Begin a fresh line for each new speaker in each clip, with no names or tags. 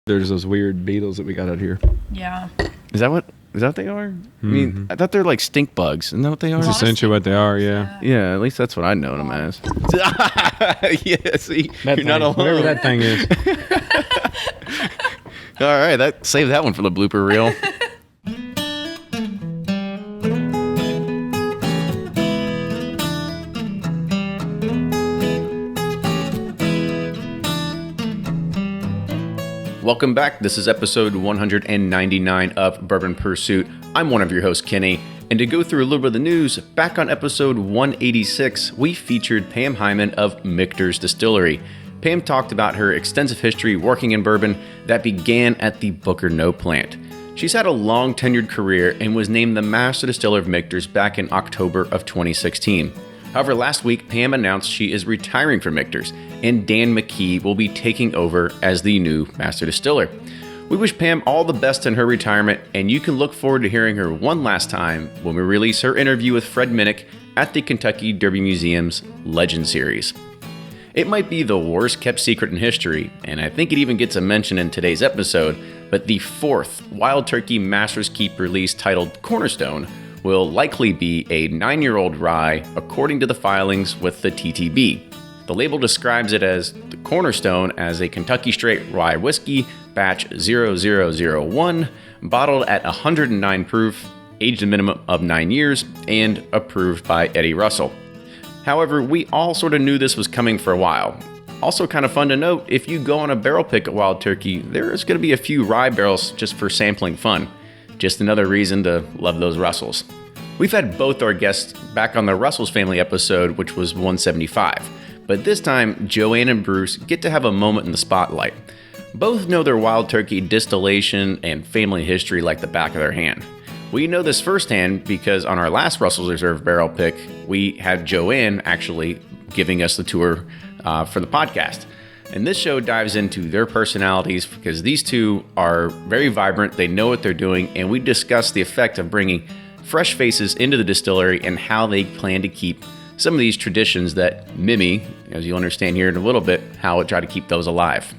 There's those weird beetles that we got out here.
Yeah.
Is that what they are? I mean, I thought they're like stink bugs. Isn't that what they are?
It's essentially what they are, yeah.
Yeah, at least that's what I know them as. Yeah, see,
That
you're not
thing,
alone.
whatever that thing is.
All right, save that one for the blooper reel. Welcome back. This is episode 199 of Bourbon Pursuit. I'm one of your hosts, Kenny. And to go through a little bit of the news, back on episode 186, we featured Pam Heilman of Michter's Distillery. Pam talked about her extensive history working in bourbon that began at the Booker Noe plant. She's had a long tenured career and was named the Master Distiller of Michter's back in October of 2016. However, last week, Pam announced she is retiring from Michter's, and Dan McKee will be taking over as the new Master Distiller. We wish Pam all the best in her retirement, and you can look forward to hearing her one last time when we release her interview with Fred Minnick at the Kentucky Derby Museum's Legend Series. It might be the worst kept secret in history, and I think it even gets a mention in today's episode, but the fourth Wild Turkey Master's Keep release titled Cornerstone will likely be a 9-year-old rye according to the filings with the TTB. The label describes it as the Cornerstone as a Kentucky Straight Rye Whiskey, batch 0001, bottled at 109 proof, aged a minimum of 9 years, and approved by Eddie Russell. However, we all sort of knew this was coming for a while. Also kind of fun to note, if you go on a barrel pick at Wild Turkey, there's going to be a few rye barrels just for sampling fun. Just another reason to love those Russells. We've had both our guests back on the Russells family episode, which was 175. But this time, JoAnn and Bruce get to have a moment in the spotlight. Both know their Wild Turkey distillation and family history like the back of their hand. We know this firsthand because on our last Russell's Reserve barrel pick, we had JoAnn actually giving us the tour for the podcast. And this show dives into their personalities because these two are very vibrant, they know what they're doing, and we discuss the effect of bringing fresh faces into the distillery and how they plan to keep some of these traditions that Mimi, as you'll understand here in a little bit, how it try to keep those alive.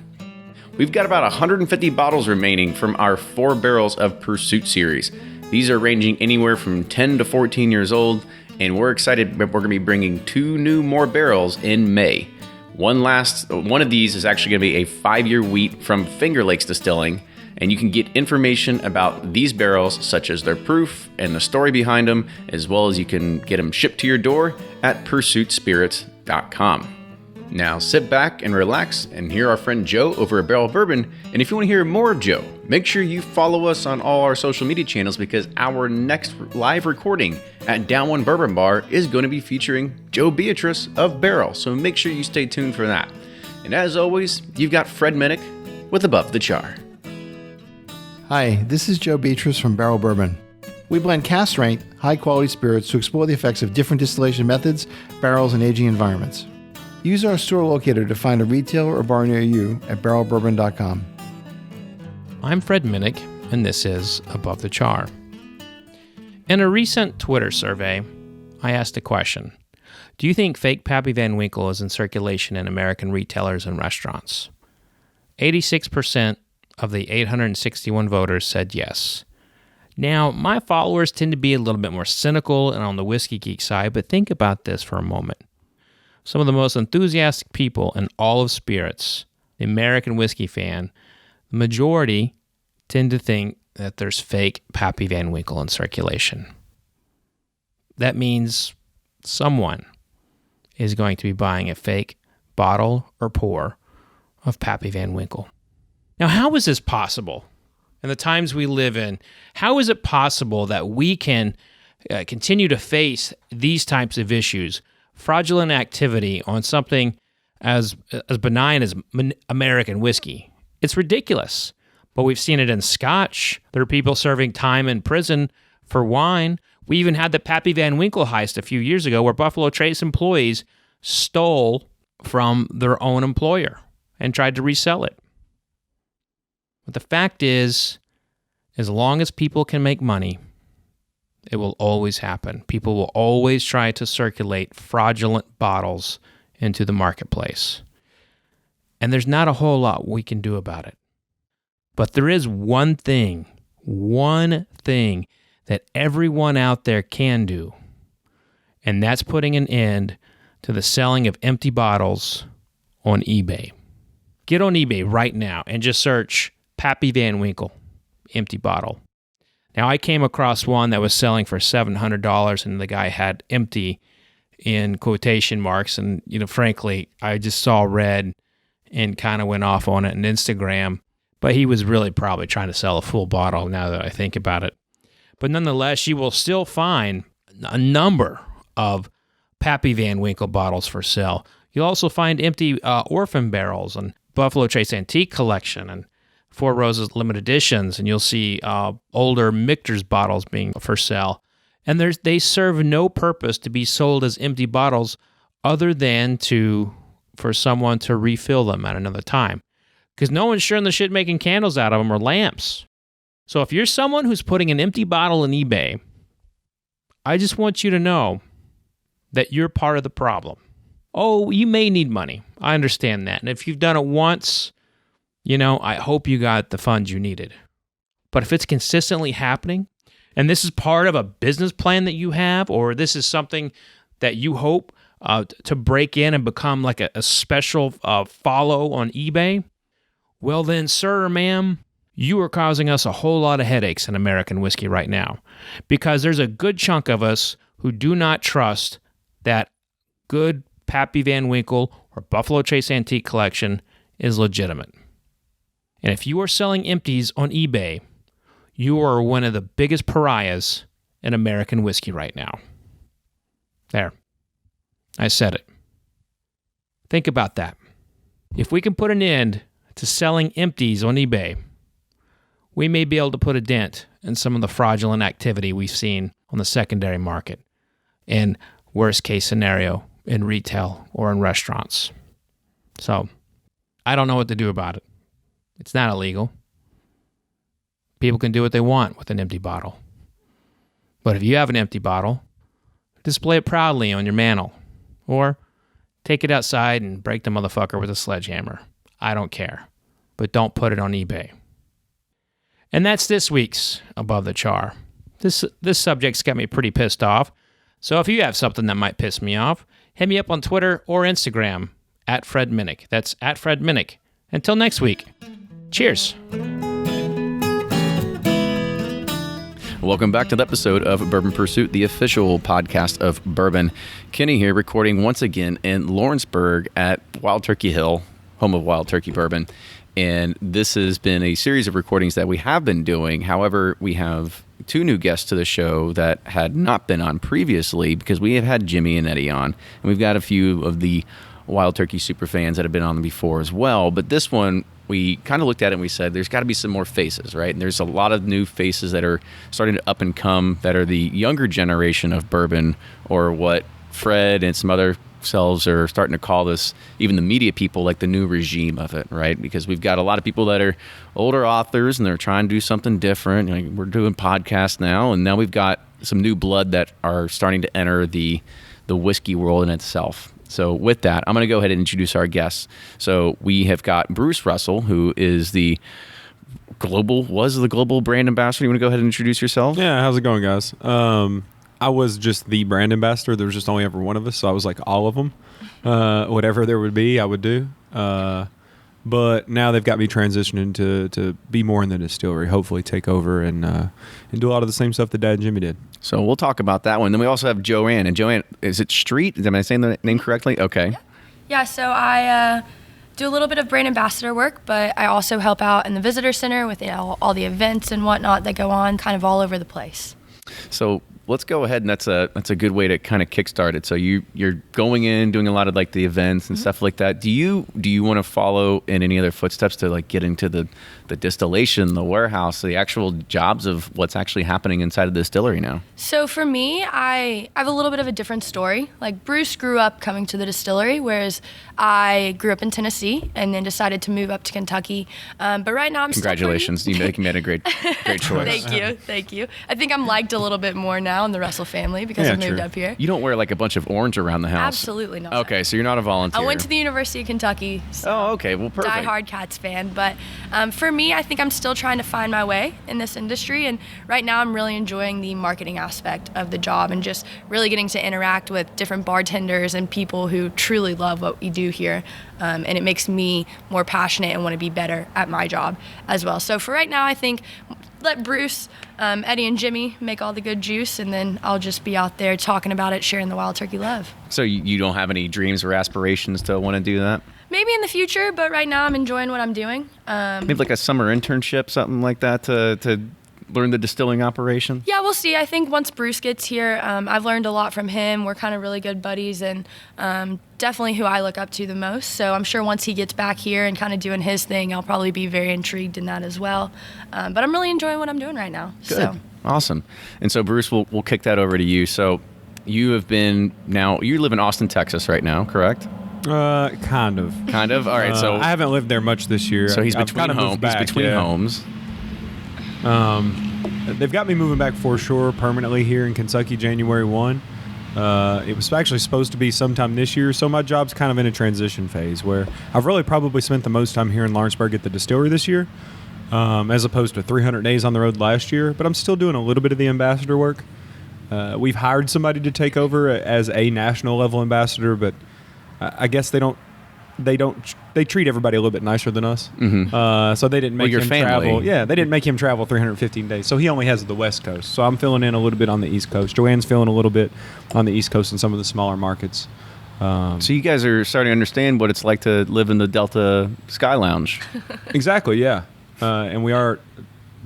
We've got about 150 bottles remaining from our 4 barrels of Pursuit series. These are ranging anywhere from 10 to 14 years old, and we're excited that we're going to be bringing 2 more barrels in May. One of these is actually going to be a 5-year wheat from Finger Lakes Distilling, and you can get information about these barrels, such as their proof and the story behind them, as well as you can get them shipped to your door at pursuitspirits.com. Now sit back and relax and hear our friend Joe over at Barrel of Bourbon. And if you want to hear more of Joe, make sure you follow us on all our social media channels because our next live recording at Down One Bourbon Bar is going to be featuring Joe Beatrice of Barrel. So make sure you stay tuned for that. And as always, you've got Fred Minnick with Above the Char.
Hi, this is Joe Beatrice from Barrel Bourbon. We blend cask-strength, high-quality spirits to explore the effects of different distillation methods, barrels, and aging environments. Use our store locator to find a retailer or bar near you at barrelbourbon.com.
I'm Fred Minnick, and this is Above the Char. In a recent Twitter survey, I asked a question. Do you think fake Pappy Van Winkle is in circulation in American retailers and restaurants? 86% of the 861 voters said yes. Now, my followers tend to be a little bit more cynical and on the whiskey geek side, but think about this for a moment. Some of the most enthusiastic people in all of spirits, the American whiskey fan, the majority tend to think that there's fake Pappy Van Winkle in circulation. That means someone is going to be buying a fake bottle or pour of Pappy Van Winkle. Now, how is this possible? In the times we live in, how is it possible that we can continue to face these types of issues? Fraudulent activity on something as benign as American whiskey. It's ridiculous. But we've seen it in Scotch. There are people serving time in prison for wine. We even had the Pappy Van Winkle heist a few years ago where Buffalo Trace employees stole from their own employer and tried to resell it. But the fact is, as long as people can make money, it will always happen. People will always try to circulate fraudulent bottles into the marketplace. And there's not a whole lot we can do about it. But there is one thing that everyone out there can do, and that's putting an end to the selling of empty bottles on eBay. Get on eBay right now and just search Pappy Van Winkle empty bottle. Now, I came across one that was selling for $700, and the guy had empty in quotation marks, and frankly, I just saw red and kind of went off on it on Instagram, but he was really probably trying to sell a full bottle now that I think about it. But nonetheless, you will still find a number of Pappy Van Winkle bottles for sale. You'll also find empty orphan barrels and Buffalo Trace Antique Collection and Four Roses limited editions, and you'll see older Michter's bottles being for sale. And they serve no purpose to be sold as empty bottles other than for someone to refill them at another time. Because no one's sure in the shit making candles out of them or lamps. So if you're someone who's putting an empty bottle in eBay, I just want you to know that you're part of the problem. Oh, you may need money. I understand that. And if you've done it once, I hope you got the funds you needed. But if it's consistently happening, and this is part of a business plan that you have, or this is something that you hope to break in and become like a special follow on eBay, well then, sir or ma'am, you are causing us a whole lot of headaches in American whiskey right now, because there's a good chunk of us who do not trust that good Pappy Van Winkle or Buffalo Trace Antique Collection is legitimate. And if you are selling empties on eBay, you are one of the biggest pariahs in American whiskey right now. There. I said it. Think about that. If we can put an end to selling empties on eBay, we may be able to put a dent in some of the fraudulent activity we've seen on the secondary market, and worst case scenario, in retail or in restaurants. So, I don't know what to do about it. It's not illegal. People can do what they want with an empty bottle. But if you have an empty bottle, display it proudly on your mantle. Or take it outside and break the motherfucker with a sledgehammer. I don't care. But don't put it on eBay. And that's this week's Above the Char. This subject's got me pretty pissed off. So if you have something that might piss me off, hit me up on Twitter or Instagram at Fred Minnick. That's at Fred Minnick. Until next week. Cheers.
Welcome back to the episode of Bourbon Pursuit, the official podcast of Bourbon. Kenny here, recording once again in Lawrenceburg at Wild Turkey Hill, home of Wild Turkey Bourbon. And this has been a series of recordings that we have been doing. However, we have two new guests to the show that had not been on previously, because we have had Jimmy and Eddie on. And we've got a few of the Wild Turkey super fans that have been on before as well. But this one, we kind of looked at it and we said, there's got to be some more faces, right? And there's a lot of new faces that are starting to up and come that are the younger generation of bourbon, or what Fred and some other selves are starting to call this, even the media people, like the new regime of it, right? Because we've got a lot of people that are older authors and they're trying to do something different. Like, we're doing podcasts now, and now we've got some new blood that are starting to enter the whiskey world in itself. So with that, I'm going to go ahead and introduce our guests. So we have got Bruce Russell, who is the global brand ambassador. You want to go ahead and introduce yourself?
Yeah, how's it going, guys? I was just the brand ambassador. There was just only ever one of us, so I was like all of them. Whatever there would be, I would do. But now they've got me transitioning to be more in the distillery, hopefully take over and do a lot of the same stuff that Dad and Jimmy did.
So we'll talk about that one. Then we also have JoAnn. And JoAnn, is it Street? Am I saying the name correctly? Okay.
Yeah, so I do a little bit of brand ambassador work, but I also help out in the visitor center with all the events and whatnot that go on kind of all over the place.
So let's go ahead, and that's a good way to kind of kickstart it. So you're going in, doing a lot of like the events and stuff like that. Do you want to follow in any other footsteps to like get into the distillation, the warehouse, the actual jobs of what's actually happening inside of the distillery now?
So for me, I have a little bit of a different story. Like, Bruce grew up coming to the distillery, whereas I grew up in Tennessee and then decided to move up to Kentucky. But right now, I'm
Congratulations, you made a great choice.
Thank you. I think I'm liked a little bit more now. now in the Russell family because I moved up here.
You don't wear like a bunch of orange around the house.
Absolutely not.
Okay, so you're not a volunteer.
I went to the University of Kentucky. So
Oh, okay. Well, perfect.
Die-hard Cats fan. But for me, I think I'm still trying to find my way in this industry. And right now I'm really enjoying the marketing aspect of the job and just really getting to interact with different bartenders and people who truly love what we do here. And it makes me more passionate and want to be better at my job as well. So for right now, I think let Bruce, Eddie, and Jimmy make all the good juice, and then I'll just be out there talking about it, sharing the wild turkey love.
So you don't have any dreams or aspirations to want to do that?
Maybe in the future, but right now I'm enjoying what I'm doing.
Maybe like a summer internship, something like that, to learn the distilling operation?
Yeah, we'll see. I think once Bruce gets here, I've learned a lot from him. We're kind of really good buddies, and definitely who I look up to the most. So I'm sure once he gets back here and kind of doing his thing, I'll probably be very intrigued in that as well. But I'm really enjoying what I'm doing right now.
Good.
So.
Awesome. And so, Bruce, we'll kick that over to you. So you have been now, you live in Austin, Texas right now, correct?
Kind of.
Kind of? All right. So
I haven't lived there much this year.
So he's
I've
between,
kind of moved back,
he's between homes.
They've got me moving back for sure permanently here in Kentucky January 1. It was actually supposed to be sometime this year, so my job's kind of in a transition phase where I've really probably spent the most time here in Lawrenceburg at the distillery this year, as opposed to 300 days on the road last year, but I'm still doing a little bit of the ambassador work. We've hired somebody to take over as a national level ambassador, but I guess they treat everybody a little bit nicer than us.
Mm-hmm.
So they didn't make
your
him
family.
travel. Yeah, they didn't make him travel 315 days. So he only has the West Coast. So I'm filling in a little bit on the East Coast. JoAnn's filling a little bit on the East Coast in some of the smaller markets.
So you guys are starting to understand what it's like to live in the Delta Sky Lounge.
Exactly, yeah. And we are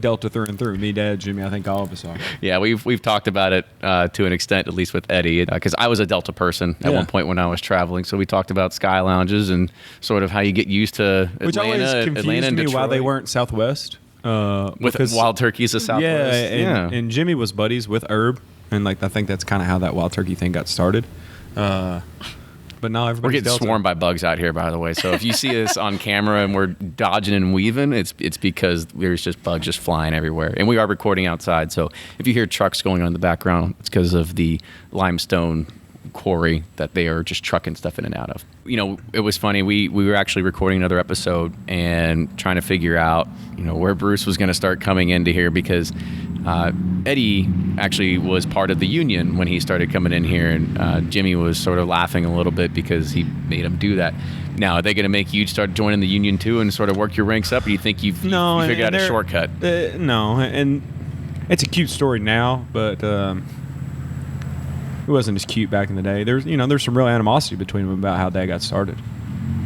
Delta through and through. Me, Dad, Jimmy, I think all of us are.
Yeah, we've talked about it to an extent, at least with Eddie, because I was a Delta person at one point when I was traveling. So we talked about Sky Lounges and sort of how you get used to Atlanta,
Which always confused
Atlanta and
me
Detroit.
why they weren't Southwest.
With Wild Turkeys of Southwest.
Yeah, and Jimmy was buddies with Herb, and I think that's kind of how that Wild Turkey thing got started. But now everybody's
We're getting
Delta.
swarmed by bugs out here, by the way. So if you see us on camera and we're dodging and weaving, it's because there's just bugs just flying everywhere. And we are recording outside, so if you hear trucks going on in the background, it's because of the limestone quarry that they are just trucking stuff in and out of. You know, it was funny. We were actually recording another episode and trying to figure out, where Bruce was going to start coming into here because Eddie actually was part of the union when he started coming in here, and Jimmy was sort of laughing a little bit because he made him do that. Now, are they going to make you start joining the union too and sort of work your ranks up, or do you think you figured out a shortcut?
No, and it's a cute story now, but it wasn't as cute back in the day. There's some real animosity between them about how Dad got started.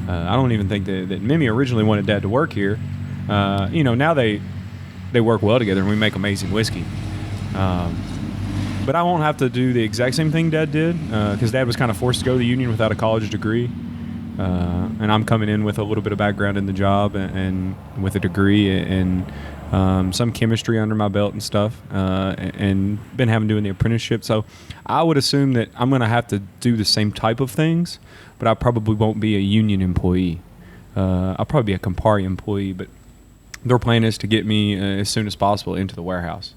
I don't even think that Mimi originally wanted Dad to work here. Now they work well together and we make amazing whiskey. But I won't have to do the exact same thing Dad did because Dad was kind of forced to go to the union without a college degree. And I'm coming in with a little bit of background in the job and with a degree and some chemistry under my belt and stuff, and been doing the apprenticeship. So I would assume that I'm going to have to do the same type of things, but I probably won't be a union employee. I'll probably be a Campari employee, but their plan is to get me as soon as possible into the warehouse.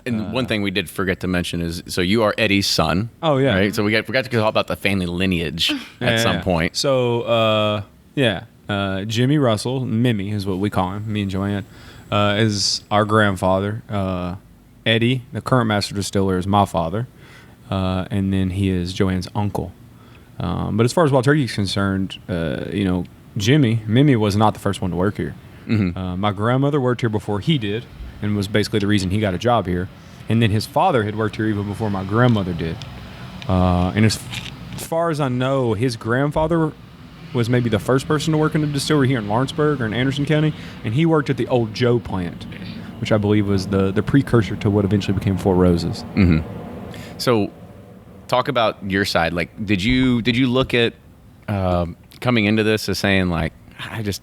And one thing we did forget to mention is, so you are Eddie's son.
Oh, yeah.
Right? So we forgot to talk about the family lineage at some point.
So, Jimmy Russell, Mimi is what we call him, me and JoAnn, is our grandfather. Eddie, the current master distiller, is my father. And then he is JoAnn's uncle. But as far as Wild Turkey is concerned, Mimi was not the first one to work here. Mm-hmm. My grandmother worked here before he did and was basically the reason he got a job here. And then his father had worked here even before my grandmother did. And as far as I know, his grandfather was maybe the first person to work in the distillery here in Lawrenceburg or in Anderson County, and he worked at the old Joe plant, which I believe was the precursor to what eventually became Four Roses.
Mm-hmm. So talk about your side. Like, did you look at coming into this as saying, like, I just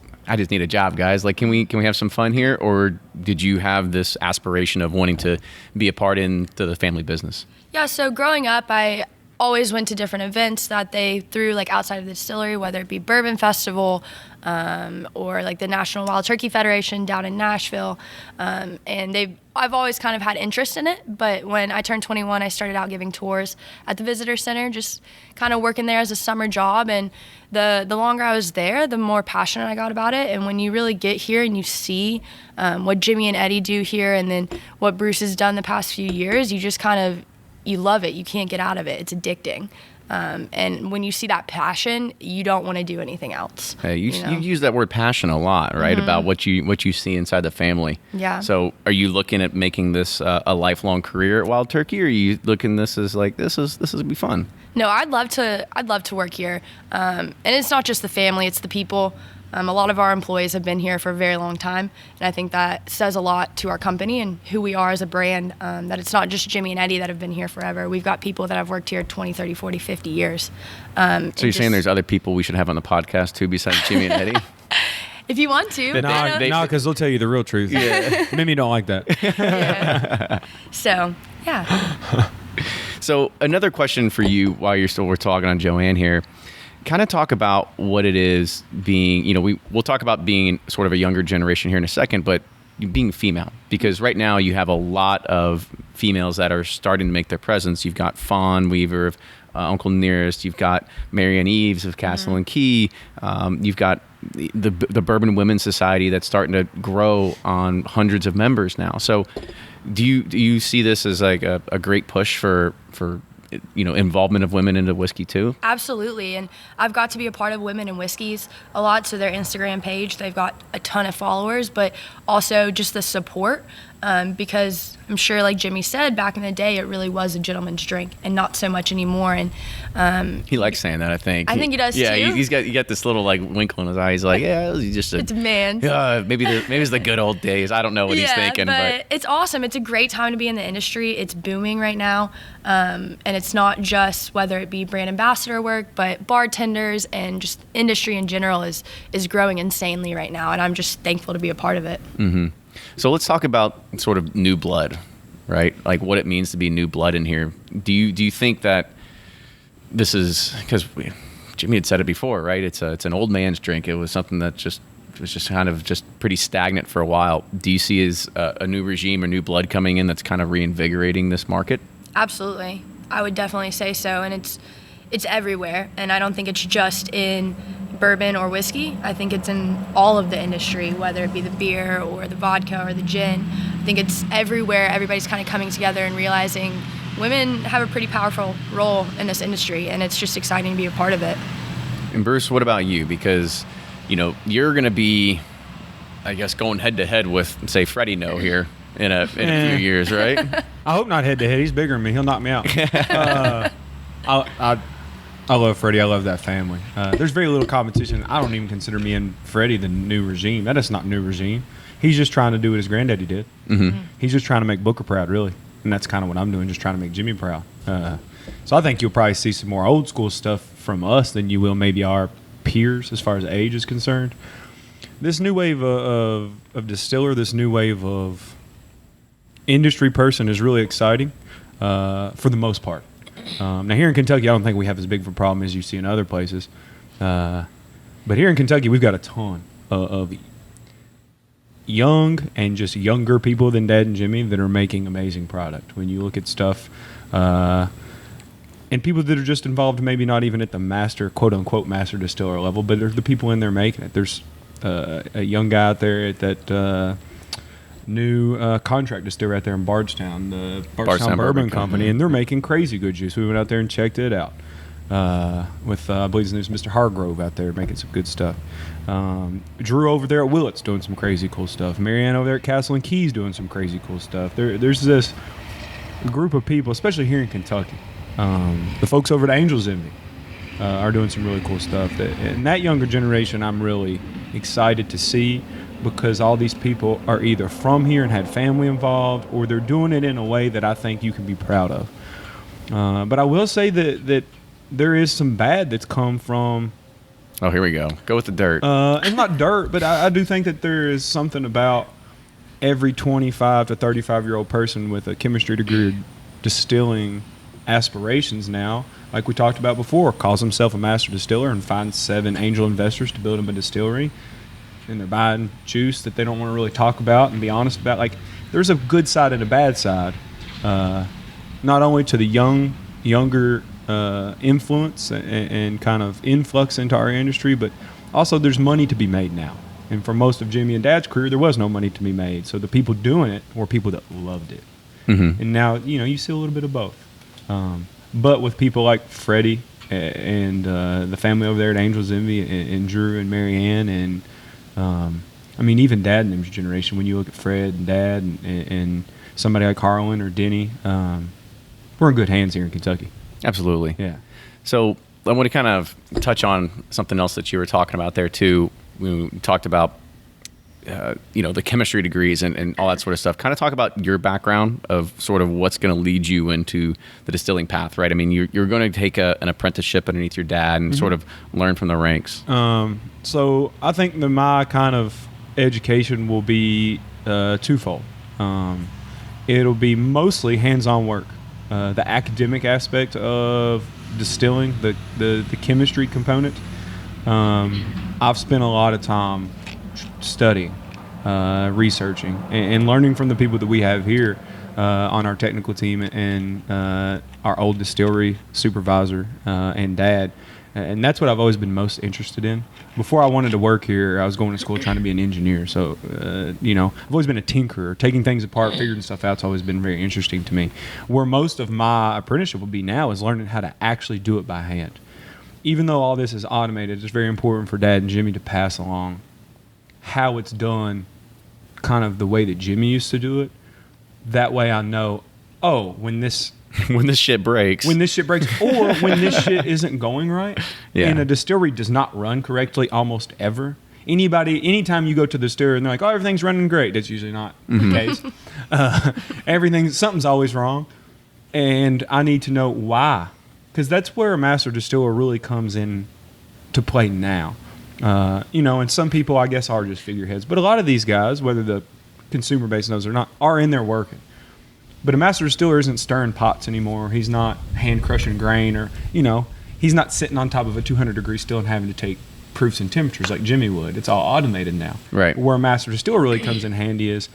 need a job, guys. Like, can we have some fun here? Or did you have this aspiration of wanting to be a part into the family business?
Yeah, so growing up, I always went to different events that they threw like outside of the distillery, whether it be Bourbon Festival or like the National Wild Turkey Federation down in Nashville. And I've always kind of had interest in it, but when I turned 21, I started out giving tours at the Visitor Center, just kind of working there as a summer job. And the longer I was there, the more passionate I got about it. And when you really get here and you see what Jimmy and Eddie do here, and then what Bruce has done the past few years, you just you love it. You can't get out of it. It's addicting. And when you see that passion, you don't want to do anything else.
Hey, you use that word passion a lot, right? Mm-hmm. About what you see inside the family.
Yeah.
So are you looking at making this a lifelong career at Wild Turkey, or are you looking this as like this is gonna be fun?
No, I'd love to work here. And it's not just the family, it's the people. A lot of our employees have been here for a very long time, and I think that says a lot to our company and who we are as a brand, that it's not just Jimmy and Eddie that have been here forever. We've got people that have worked here 20, 30, 40, 50 years.
So you're saying there's other people we should have on the podcast too besides Jimmy and Eddie?
If you want to.
No, because they'll tell you the real truth.
Yeah.
Maybe you don't like that.
Yeah. So, yeah.
So another question for you while we're talking on JoAnn here. Kind of talk about what it is being, we'll talk about being sort of a younger generation here in a second, but being female, because right now you have a lot of females that are starting to make their presence. You've got Fawn Weaver of Uncle Nearest, you've got Marianne Eves of Castle and Key, you've got the Bourbon Women's Society that's starting to grow on hundreds of members now. So do you see this as like a great push for involvement of women into whiskey too?
Absolutely. And I've got to be a part of Women in Whiskeys a lot. So their Instagram page, they've got a ton of followers, but also just the support. Because I'm sure, like Jimmy said, back in the day, it really was a gentleman's drink, and not so much anymore. And
he likes saying that. I think
he does too.
Yeah, he's got this little like winkle in his eye. He's like, yeah, he's just
it's a man.
Maybe it's the good old days. I don't know what he's thinking, but
it's awesome. It's a great time to be in the industry. It's booming right now, and it's not just whether it be brand ambassador work, but bartenders and just industry in general is growing insanely right now, and I'm just thankful to be a part of it.
Mm-hmm. So let's talk about sort of new blood, right? Like what it means to be new blood in here. Do you think that this is, because Jimmy had said it before, right? It's an old man's drink. It was something that was just kind of just pretty stagnant for a while. Do you see as a new regime or new blood coming in that's kind of reinvigorating this market?
Absolutely. I would definitely say so. And it's everywhere. And I don't think it's just in bourbon or whiskey. I think it's in all of the industry, whether it be the beer or the vodka or the gin. I think it's everywhere. Everybody's kind of coming together and realizing women have a pretty powerful role in this industry, and it's just exciting to be a part of it.
And Bruce, what about you? Because, you're going to be, I guess, going head to head with, say, Freddie No here in a few years, right?
I hope not head to head. He's bigger than me. He'll knock me out. I love Freddie. I love that family. There's very little competition. I don't even consider me and Freddie the new regime. That is not new regime. He's just trying to do what his granddaddy did. Mm-hmm. He's just trying to make Booker proud, really. And that's kind of what I'm doing, just trying to make Jimmy proud. So I think you'll probably see some more old school stuff from us than you will maybe our peers as far as age is concerned. This new wave of distiller, this new wave of industry person is really exciting for the most part. Now here in Kentucky, I don't think we have as big of a problem as you see in other places. But here in Kentucky, we've got a ton of young and just younger people than Dad and Jimmy that are making amazing product. When you look at stuff, and people that are just involved, maybe not even at the master, quote unquote, master distiller level, but they're the people in there making it. There's a young guy out there at that new contract distillery right there in Bardstown, the Bardstown Bourbon Company, and they're making crazy good juice. We went out there and checked it out with, I believe his name is Mr. Hargrove out there making some good stuff. Drew over there at Willett's doing some crazy cool stuff. Marianne over there at Castle and Key's doing some crazy cool stuff. There's this group of people, especially here in Kentucky. The folks over at Angel's Envy are doing some really cool stuff. And that younger generation I'm really excited to see, because all these people are either from here and had family involved, or they're doing it in a way that I think you can be proud of. But I will say that there is some bad that's come from...
Oh, here we go. Go with the dirt.
And not dirt, but I do think that there is something about every 25 to 35-year-old person with a chemistry degree or distilling aspirations now, like we talked about before, calls himself a master distiller and finds 7 angel investors to build him a distillery. And they're buying juice that they don't want to really talk about and be honest about. Like, there's a good side and a bad side, not only to the younger influence and kind of influx into our industry, but also there's money to be made now. And for most of Jimmy and Dad's career, there was no money to be made. So the people doing it were people that loved it. Mm-hmm. And now, you see a little bit of both. But with people like Freddie and the family over there at Angel's Envy and Drew and Mary Ann and, even Dad and them's generation, when you look at Fred and Dad and somebody like Harlan or Denny, we're in good hands here in Kentucky.
Absolutely.
Yeah.
So I want to kind of touch on something else that you were talking about there too. We talked about, the chemistry degrees and all that sort of stuff. Kind of talk about your background of sort of what's going to lead you into the distilling path, right? I mean, you're going to take an apprenticeship underneath your dad and sort of learn from the ranks.
So I think that my kind of education will be twofold. It'll be mostly hands-on work. The academic aspect of distilling, the chemistry component. I've spent a lot of time studying, researching, and learning from the people that we have here on our technical team and our old distillery supervisor and Dad. And that's what I've always been most interested in. Before I wanted to work here, I was going to school trying to be an engineer. So, I've always been a tinkerer. Taking things apart, figuring stuff out's always been very interesting to me. Where most of my apprenticeship will be now is learning how to actually do it by hand. Even though all this is automated, it's very important for Dad and Jimmy to pass along how it's done kind of the way that Jimmy used to do it. That way I know, when this
shit breaks.
When this shit breaks, or when this shit isn't going right. Yeah. And a distillery does not run correctly almost ever. Anytime you go to the distillery and they're like, everything's running great, that's usually not the case. Something's always wrong. And I need to know why. Because that's where a master distiller really comes in to play now. And some people, I guess, are just figureheads. But a lot of these guys, whether the consumer base knows or not, are in there working. But a master distiller isn't stirring pots anymore. He's not hand crushing grain or, he's not sitting on top of a 200-degree still and having to take proofs and temperatures like Jimmy would. It's all automated now.
Right.
Where a master distiller really comes in handy is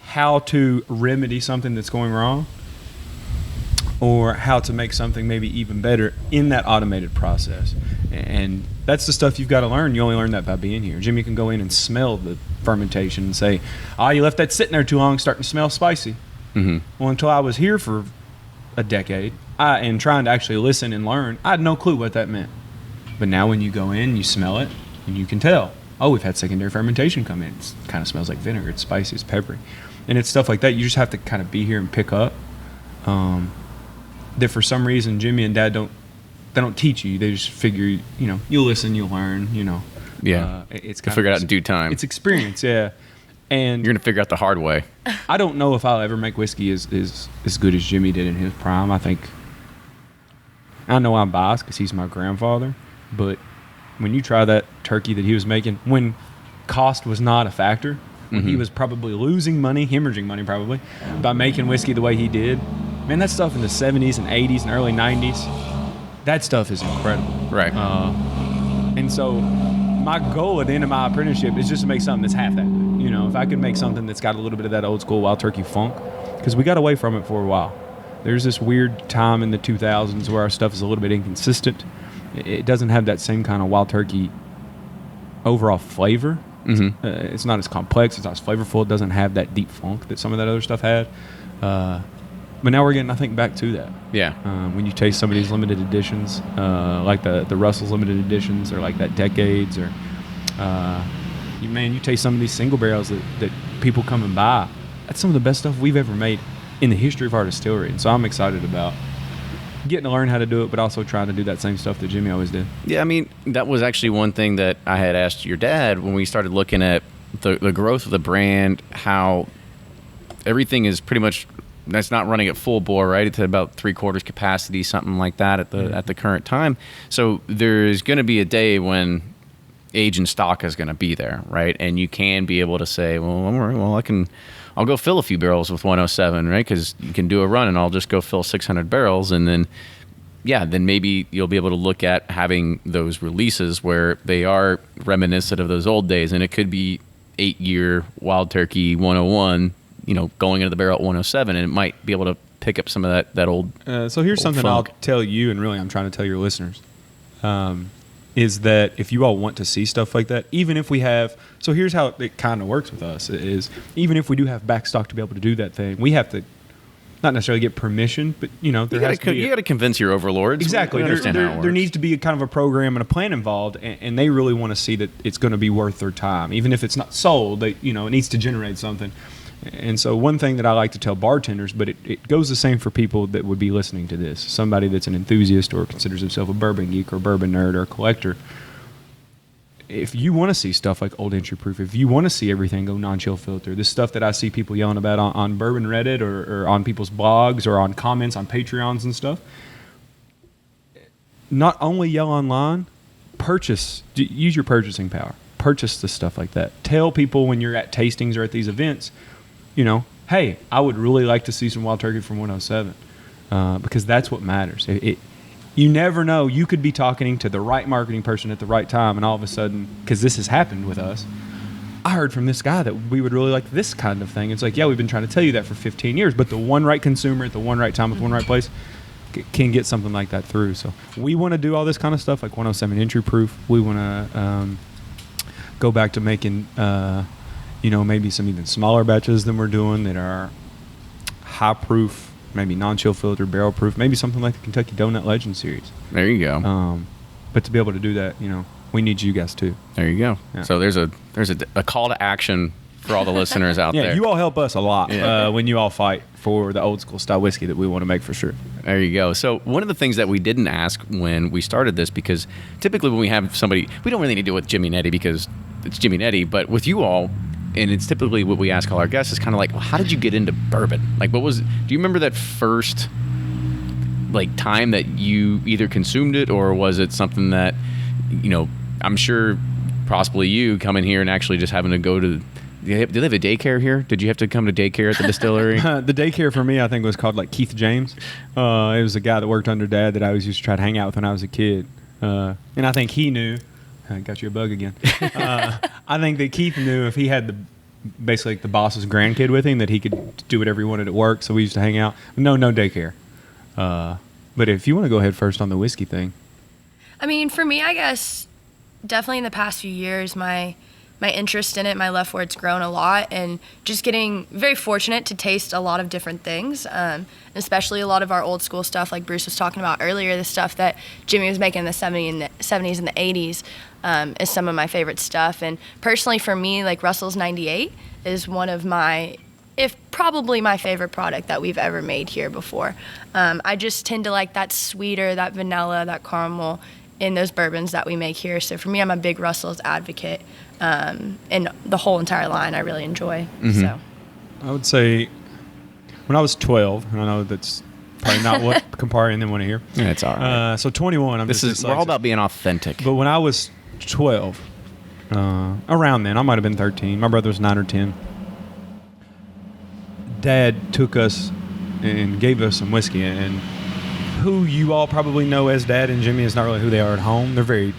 how to remedy something that's going wrong or how to make something maybe even better in that automated process. And that's the stuff you've got to learn. You only learn that by being here. Jimmy can go in and smell the fermentation and say, you left that sitting there too long, starting to smell spicy. Mm-hmm. Well, until I was here for a decade and trying to actually listen and learn, I had no clue what that meant. But now when you go in, you smell it, and you can tell, we've had secondary fermentation come in. It kind of smells like vinegar. It's spicy. It's peppery. And it's stuff like that. You just have to kind of be here and pick up. That for some reason, Jimmy and Dad don't teach you. They just figure, you'll listen, you'll learn,
Yeah.
It's
kind of figure it out in due time.
It's experience, yeah. And
you're going to figure out the hard way.
I don't know if I'll ever make whiskey as good as Jimmy did in his prime. I know I'm biased because he's my grandfather, but when you try that turkey that he was making, when cost was not a factor, when he was probably losing money, hemorrhaging money probably, by making whiskey the way he did, man, that stuff in the 70s and 80s and early 90s, that stuff is incredible.
Right.
And so my goal at the end of my apprenticeship is just to make something that's half that good. If I could make something that's got a little bit of that old school wild turkey funk, because we got away from it for a while. There's this weird time in the 2000s where our stuff is a little bit inconsistent. It doesn't have that same kind of wild turkey overall flavor. Mm-hmm. It's not as complex. It's not as flavorful. It doesn't have that deep funk that some of that other stuff had. But now we're getting, I think, back to that.
Yeah.
When you taste some of these limited editions, like the Russell's limited editions, or like that Decades, or you taste some of these single barrels that people come and buy. That's some of the best stuff we've ever made in the history of our distillery. And so I'm excited about getting to learn how to do it, but also trying to do that same stuff that Jimmy always did.
Yeah, that was actually one thing that I had asked your dad when we started looking at the growth of the brand, how everything is pretty much, that's not running at full bore, right? It's at about 3/4 capacity, something like that at the current time. So there's going to be a day when age and stock is going to be there, right? And you can be able to say, well, all right, well, I'll go fill a few barrels with 107, right? Because you can do a run and I'll just go fill 600 barrels. And then, then maybe you'll be able to look at having those releases where they are reminiscent of those old days. And it could be 8-year Wild Turkey 101, going into the barrel at 107. And it might be able to pick up some of that old.
So here's something
funk.
I'll tell you, and really I'm trying to tell your listeners. Is that if you all want to see stuff like that, even if we have, so here's how it kind of works with us, is even if we do have back stock to be able to do that thing, we have to not necessarily get permission, but
you got to convince your overlords.
Exactly. There needs to be a kind of a program and a plan involved, and they really want to see that it's going to be worth their time, even if it's not sold. It needs to generate something. And so one thing that I like to tell bartenders, but it goes the same for people that would be listening to this, somebody that's an enthusiast or considers himself a bourbon geek or bourbon nerd or a collector. If you want to see stuff like Old Entry Proof, if you want to see everything go non-chill filter, this stuff that I see people yelling about on Bourbon Reddit or on people's blogs or on comments on Patreons and stuff, not only yell online, use your purchasing power. Purchase the stuff like that. Tell people when you're at tastings or at these events, hey, I would really like to see some Wild Turkey from 107 because that's what matters. You never know. You could be talking to the right marketing person at the right time, and all of a sudden, because this has happened with us, I heard from this guy that we would really like this kind of thing. It's like, yeah, we've been trying to tell you that for 15 years, but the one right consumer at the one right time with one right place can get something like that through. So we want to do all this kind of stuff like 107 Entry Proof. We want to go back to making maybe some even smaller batches than we're doing that are high proof, maybe non-chill filter, barrel proof, maybe something like the Kentucky Donut Legend series.
There you go.
But to be able to do that, we need you guys too.
There you go.
Yeah.
So there's a call to action for all the listeners out there.
Yeah, you all help us a lot when you all fight for the old school style whiskey that we want to make for sure.
There you go. So one of the things that we didn't ask when we started this, because typically when we have somebody, we don't really need to do it with Jimmy and Eddie because it's Jimmy and Eddie, but with you all, and it's typically what we ask all our guests is kind of like, well, how did you get into bourbon? Like, do you remember that first time that you either consumed it, or was it something that, I'm sure possibly you coming here and actually just having to go to, do they have a daycare here? Did you have to come to daycare at the distillery?
The daycare for me, I think, was called Keith James. It was a guy that worked under Dad that I always used to try to hang out with when I was a kid. And I think he knew. I got you a bug again. I think that Keith knew if he had basically the boss's grandkid with him that he could do whatever he wanted at work. So we used to hang out. No daycare. But if you want to go ahead first on the whiskey thing.
I mean, for me, I guess definitely in the past few years, my interest in it, my love for it's grown a lot, and just getting very fortunate to taste a lot of different things, especially a lot of our old school stuff like Bruce was talking about earlier, the stuff that Jimmy was making in the 70s and the 80s is some of my favorite stuff. And personally for me, Russell's 98 is one of probably my favorite product that we've ever made here before. I just tend to like that sweeter, that vanilla, that caramel in those bourbons that we make here. So for me, I'm a big Russell's advocate. And the whole entire line I really enjoy. Mm-hmm. So
I would say when I was 12, and I know that's probably not what Campari and them want to hear.
Yeah, it's all right.
So 21,
we're all about being authentic.
But when I was 12, around then, I might have been 13. My brother was 9 or 10. Dad took us and gave us some whiskey, and who you all probably know as Dad and Jimmy is not really who they are at home. They're very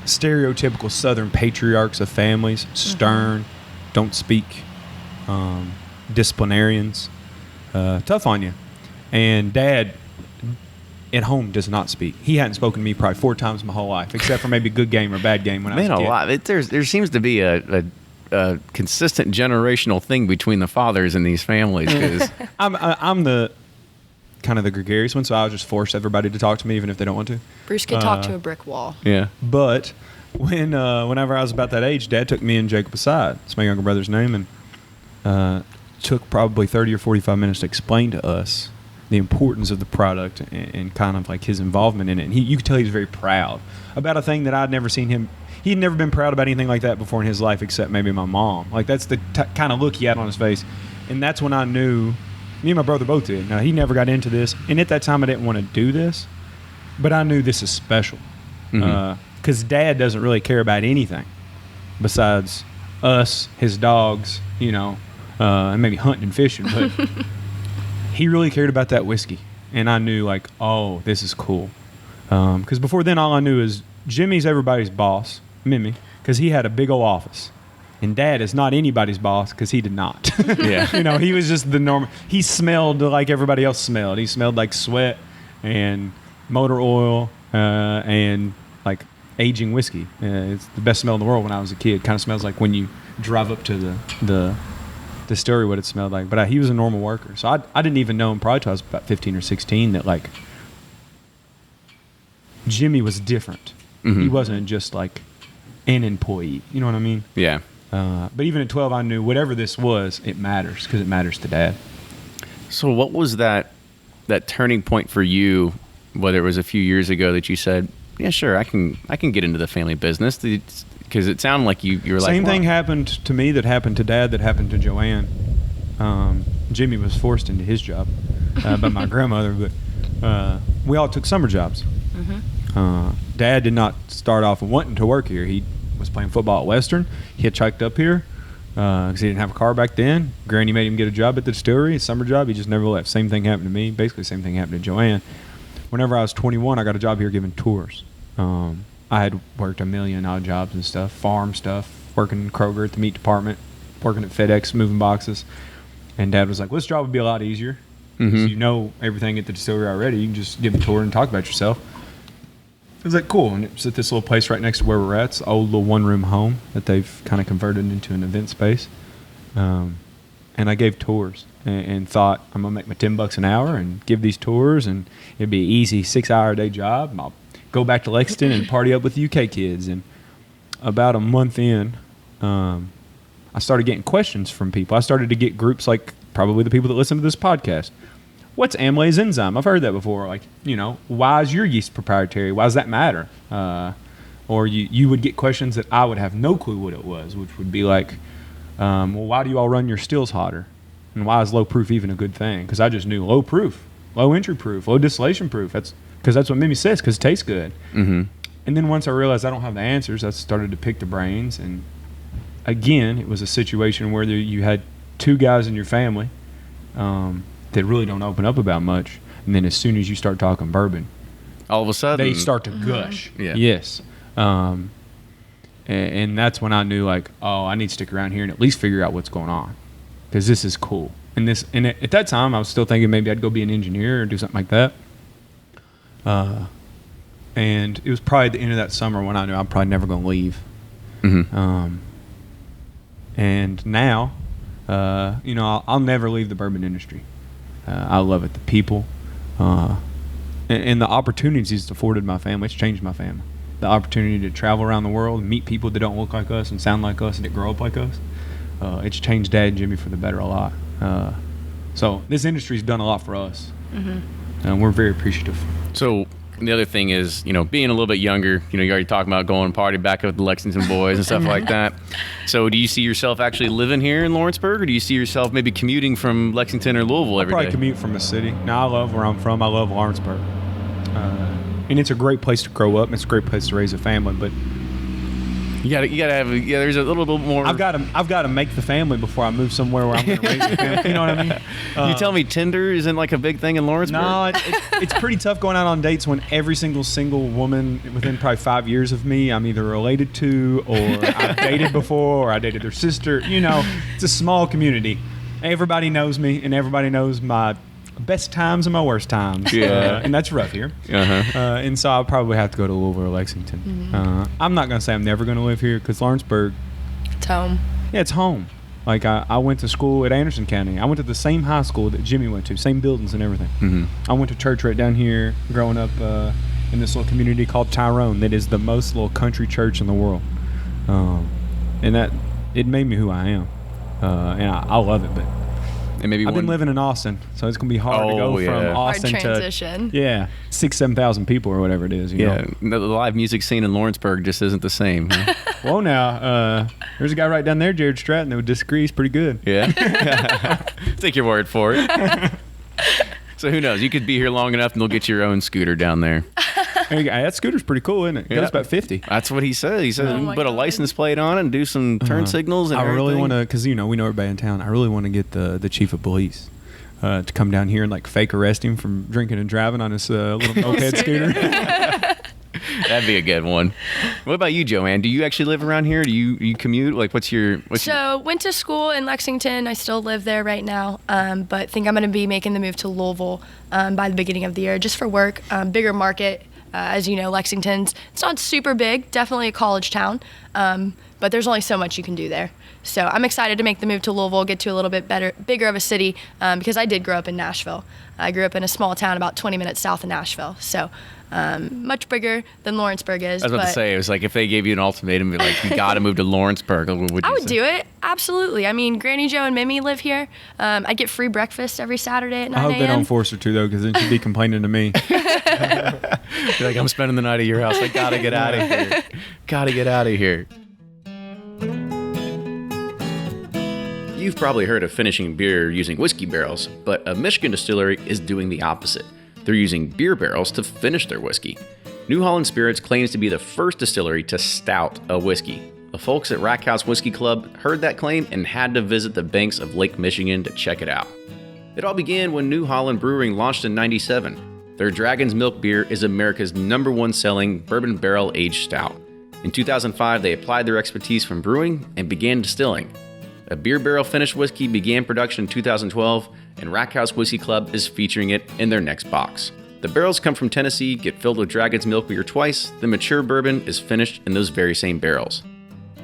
stereotypical Southern patriarchs of families, stern, don't speak, disciplinarians, tough on you. And Dad at home does not speak. He hadn't spoken to me probably 4 times my whole life, except for maybe good game or bad game when I was a kid.
Man, a lot. There seems to be a consistent generational thing between the fathers in these families. Cause
I'm the kind of the gregarious one, so I would just force everybody to talk to me even if they don't want to.
Bruce could talk to a brick wall.
Yeah.
But whenever I was about that age, Dad took me and Jacob aside. It's my younger brother's name, and took probably 30 or 45 minutes to explain to us the importance of the product and kind of his involvement in it. And you could tell he was very proud about a thing that I'd never seen him. He'd never been proud about anything like that before in his life, except maybe my mom. That's the kind of look he had on his face. And that's when I knew, me and my brother both did. Now, he never got into this. And at that time, I didn't want to do this. But I knew this is special. Mm-hmm. because Dad doesn't really care about anything besides us, his dogs, and maybe hunting and fishing. But he really cared about that whiskey. And I knew, like, oh, this is cool. Because before then, all I knew is Jimmy's everybody's boss, Mimi, because he had a big old office. And Dad is not anybody's boss because he did not.
Yeah.
He was just the normal. He smelled like everybody else smelled. He smelled like sweat and motor oil and like aging whiskey. It's the best smell in the world when I was a kid. Kind of smells like when you drive up to the distillery, what it smelled like. But he was a normal worker. So I didn't even know him probably till I was about 15 or 16 that like Jimmy was different.
Mm-hmm.
He wasn't just like an employee. You know what I mean?
Yeah.
But even at 12, I knew whatever this was, it matters because it matters to Dad.
So what was that turning point for you, whether it was a few years ago that you said, yeah, sure, I can get into the family business? Because it sounded like you were like...
Same thing happened to me that happened to Dad that happened to JoAnn. Jimmy was forced into his job by my grandmother, but we all took summer jobs. Mm-hmm. Dad did not start off wanting to work here. He was playing football at Western. He hitchhiked up here because he didn't have a car back then. Granny made him get a job at the distillery, a summer job. He just never left. Same thing happened to me. Basically, same thing happened to JoAnn. Whenever I was 21, I got a job here giving tours. I had worked a million odd jobs and stuff, farm stuff, working in Kroger at the meat department, working at FedEx, moving boxes. And Dad was like, well, this job would be a lot easier.
Mm-hmm.
So you know everything at the distillery already. You can just give a tour and talk about yourself. It was like, cool. And it's at this little place right next to where we're at. It's an old little one-room home that they've kind of converted into an event space. And I gave tours and thought, I'm going to make my $10 an hour and give these tours, and it'd be an easy 6-hour-a-day job. I'll go back to Lexington and party up with the UK kids. And about a month in, I started getting questions from people. I started to get groups like probably the people that listen to this podcast. What's amylase enzyme? I've heard that before. Like, why is your yeast proprietary? Why does that matter? Or you would get questions that I would have no clue what it was, which would be like, well, why do you all run your stills hotter? And why is low proof even a good thing? Because I just knew low proof, low entry proof, low distillation proof. That's what Mimi says, because it tastes good.
Mm-hmm.
And then once I realized I don't have the answers, I started to pick the brains. And again, it was a situation where you had two guys in your family that really don't open up about much. And then as soon as you start talking bourbon,
all of a sudden
they start to gush.
Yeah.
Yes. And that's when I knew, like, oh, I need to stick around here and at least figure out what's going on, because this is cool. And at that time, I was still thinking maybe I'd go be an engineer or do something like that. And it was probably the end of that summer when I knew I'm probably never going to leave.
Mm-hmm.
And now, I'll never leave the bourbon industry. I love it. The people, and the opportunities it's afforded my family. It's changed my family. The opportunity to travel around the world, meet people that don't look like us and sound like us and that grow up like us. It's changed Dad and Jimmy for the better a lot. So this industry's done a lot for us.
Mm-hmm.
And we're very appreciative.
So the other thing is, being a little bit younger, you're already talking about going party back up with the Lexington boys and stuff like that. So do you see yourself actually living here in Lawrenceburg, or do you see yourself maybe commuting from Lexington or Louisville every day?
I'll probably commute from a city. Now, I love where I'm from. I love Lawrenceburg. And it's a great place to grow up. And it's a great place to raise a family. But
you gotta have there's a little bit more.
I've got to make the family before I move somewhere where I'm going to raise a family. You know what I mean?
You tell me Tinder isn't like a big thing in Lawrenceburg?
No, it's pretty tough going out on dates when every single woman within probably 5 years of me I'm either related to, or I've dated before, or I dated their sister. It's a small community. Everybody knows me, and everybody knows my best times and my worst times.
Yeah.
And that's rough here.
Uh-huh.
And so I'll probably have to go to Louisville or Lexington.
Mm-hmm.
I'm not going to say I'm never going to live here, because Lawrenceburg,
It's home.
yeah, it's home. Like, I went to school at Anderson County. I went to the same high school that Jimmy went to, same buildings and everything.
Mm-hmm.
I went to church right down here growing up in this little community called Tyrone that is the most little country church in the world. And that, it made me who I am. And I love it, but
And maybe
I've been living in Austin, so it's going to be hard to go from Austin
Hard transition.
to 6,000-7,000 people or whatever it is. You know?
The live music scene in Lawrenceburg just isn't the same. Huh?
Well, now, there's a guy right down there, Jared Stratton, that would disagree. He's pretty good.
Yeah. Take your word for it. So who knows? You could be here long enough and they'll get your own scooter down there.
Hey, that scooter's pretty cool, isn't it? It goes about 50.
That's what he said. He said
Oh
we
my
put a
God.
license plate on it and do some turn signals and
I really
everything.
want to, because we know everybody in town. I really want to get the chief of police to come down here and like fake arrest him from drinking and driving on his little moped scooter.
That'd be a good one. What about you, JoAnn? Do you actually live around here? Do you commute? Like, what's your
Went to school in Lexington. I still live there right now, but think I'm going to be making the move to Louisville by the beginning of the year, just for work. Bigger market, as you know, Lexington's. It's not super big, definitely a college town, but there's only so much you can do there. So I'm excited to make the move to Louisville, get to a little bit bigger of a city, because I did grow up in Nashville. I grew up in a small town about 20 minutes south of Nashville, so much bigger than Lawrenceburg is.
I was about to say, it was like if they gave you an ultimatum, be like, you got to move to Lawrenceburg. What would you
I would
say?
do it, absolutely. I mean, Granny Joe and Mimi live here. I'd get free breakfast every Saturday at 9
I
a.m.
hope they don't force her to, though, because then she'd be complaining to me.
Be like, I'm spending the night at your house. I got to get out of here. Got to get out of here. You've probably heard of finishing beer using whiskey barrels, but a Michigan distillery is doing the opposite. They're using beer barrels to finish their whiskey. New Holland Spirits claims to be the first distillery to stout a whiskey. The folks at Rack House Whiskey Club heard that claim and had to visit the banks of Lake Michigan to check it out. It all began when New Holland Brewing launched in '97. Their Dragon's Milk beer is America's #1 selling bourbon barrel aged stout. In 2005, they applied their expertise from brewing and began distilling. A beer barrel finished whiskey began production in 2012, and Rack House Whiskey Club is featuring it in their next box. The barrels come from Tennessee, get filled with Dragon's Milk beer twice, the mature bourbon is finished in those very same barrels.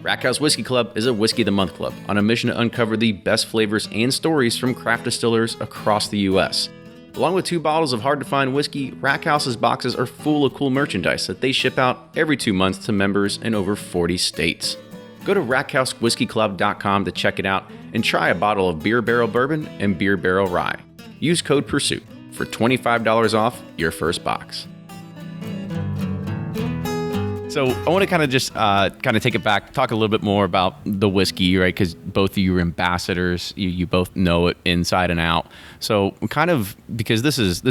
Rack House Whiskey Club is a Whiskey of the Month club on a mission to uncover the best flavors and stories from craft distillers across the U.S. Along with 2 bottles of hard-to-find whiskey, Rack House's boxes are full of cool merchandise that they ship out every 2 months to members in over 40 states. Go to rackhousewhiskeyclub.com to check it out and try a bottle of Beer Barrel Bourbon and Beer Barrel Rye. Use code PURSUIT for $25 off your first box. So I want to kind of just take it back, talk a little bit more about the whiskey, right? Because both of you are ambassadors. You both know it inside and out. So kind of, because this is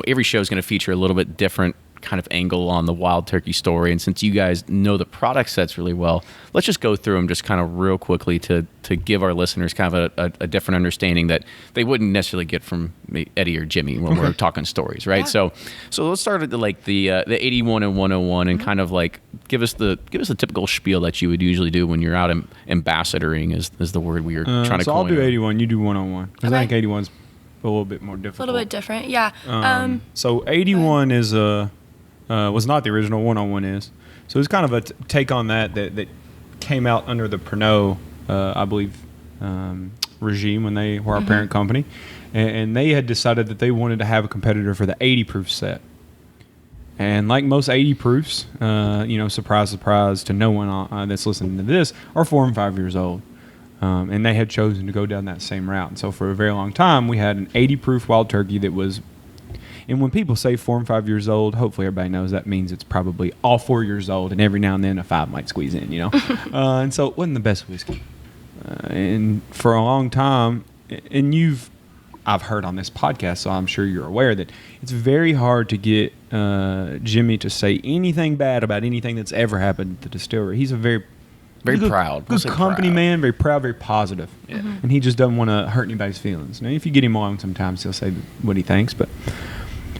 every show is going to feature a little bit different kind of angle on the wild turkey story, and since you guys know the product sets really well, let's just go through them just kind of real quickly to give our listeners kind of a different understanding that they wouldn't necessarily get from Eddie or Jimmy when we're talking stories, right? Yeah. So let's start at the 81 and 101 and kind of like give us the typical spiel that you would usually do when you're out ambassadoring is the word we are trying to coin.
So I'll do 81, you do 101, because I
Okay.
think 81's a little bit more difficult.
A little bit different, yeah.
So 81 is was not the original, 101 is. So it's kind of a take on that came out under the Pernod, I believe, regime when they were our parent company. And they had decided that they wanted to have a competitor for the 80 proof set. And like most 80 proofs, surprise, surprise to no one that's listening to this, are 4 and 5 years old. And they had chosen to go down that same route. And so for a very long time, we had an 80 proof wild turkey that was, and when people say 4 and 5 years old, hopefully everybody knows that means it's probably all 4 years old, and every now and then a 5 might squeeze in, and so it wasn't the best whiskey. And for a long time, and I've heard on this podcast, so I'm sure you're aware that it's very hard to get Jimmy to say anything bad about anything that's ever happened at the distillery. He's a very
proud.
Good company man, very proud, very positive. Yeah. And he just doesn't want to hurt anybody's feelings. Now, if you get him along sometimes, he'll say what he thinks, but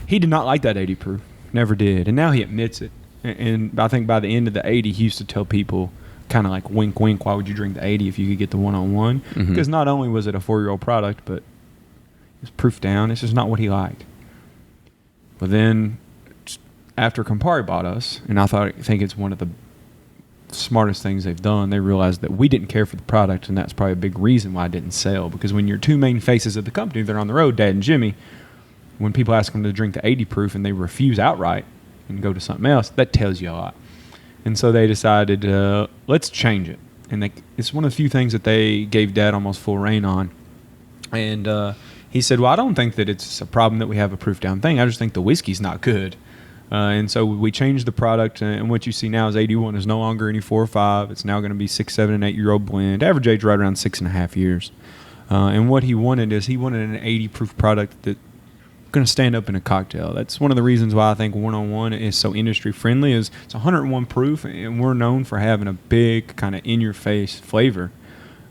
he did not like that 80 proof. Never did. And now he admits it. And I think by the end of the 80, he used to tell people kind of like wink, wink, why would you drink the 80 if you could get the 101? Because not only was it a 4-year-old product, but it was proof down. It's just not what he liked. But then after Campari bought us, and I think it's one of the smartest things they've done, they realized that we didn't care for the product, and that's probably a big reason why it didn't sell. Because when your 2 main faces of the company, they're on the road, Dad and Jimmy, when people ask them to drink the 80 proof and they refuse outright and go to something else, that tells you a lot. And so they decided, let's change it. And it's one of the few things that they gave Dad almost full reign on. And he said, well, I don't think that it's a problem that we have a proof down thing. I just think the whiskey's not good. And so we changed the product, and what you see now is 81 is no longer any 4 or 5. It's now going to be 6, 7, and 8-year-old blend. Average age right around 6.5 years. And what he wanted is an 80 proof product that going to stand up in a cocktail. That's one of the reasons why I think 101 is so industry friendly. Is it's 101 proof, and we're known for having a big kind of in your face flavor,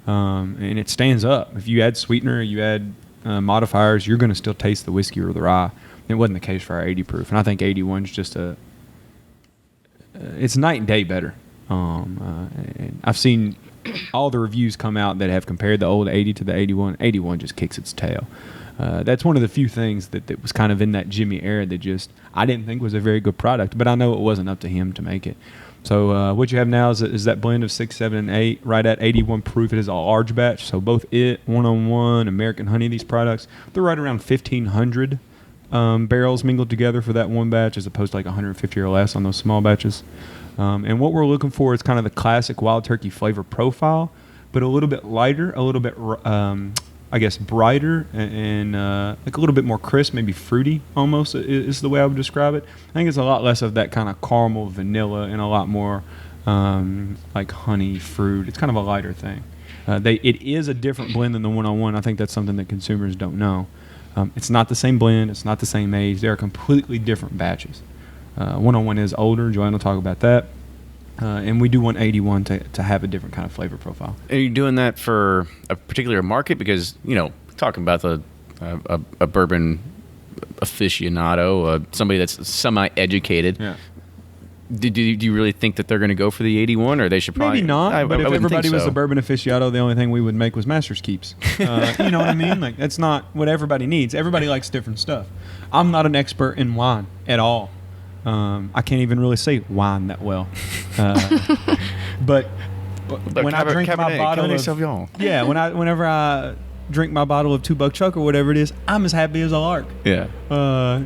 and it stands up. If you add sweetener, you add modifiers, you're going to still taste the whiskey or the rye. It wasn't the case for our 80 proof, and I think 81 is just it's night and day better. And I've seen all the reviews come out that have compared the old 80 to the 81. 81 just kicks its tail. That's one of the few things that was kind of in that Jimmy era that just I didn't think was a very good product, but I know it wasn't up to him to make it. So what you have now is that blend of 6, 7, and 8, right at 81 proof. It is a large batch. So both it, 101, American Honey, these products, they're right around 1,500 barrels mingled together for that one batch, as opposed to like 150 or less on those small batches. And what we're looking for is kind of the classic Wild Turkey flavor profile, but a little bit lighter, a little bit, I guess, brighter, and like a little bit more crisp, maybe fruity almost is the way I would describe it. I think it's a lot less of that kind of caramel, vanilla, and a lot more like honey, fruit. It's kind of a lighter thing. It is a different blend than the 101. I think that's something that consumers don't know. It's not the same blend. It's not the same age. They are completely different batches. 101 is older. JoAnn will talk about that. And we do want 81 to have a different kind of flavor profile.
Are you doing that for a particular market? Because, talking about a bourbon aficionado, somebody that's semi-educated.
Yeah.
Do you really think that they're going to go for the 81, or they should probably?
Maybe not. But if everybody was
so.
a bourbon aficionado, the only thing we would make was Master's Keeps. You know what I mean? Like, that's not what everybody needs. Everybody likes different stuff. I'm not an expert in wine at all. I can't even really say wine that well. But when I drink my bottle of
Sauvignon.
Yeah, whenever I drink my bottle of $2 Chuck or whatever it is, I'm as happy as a lark.
Yeah.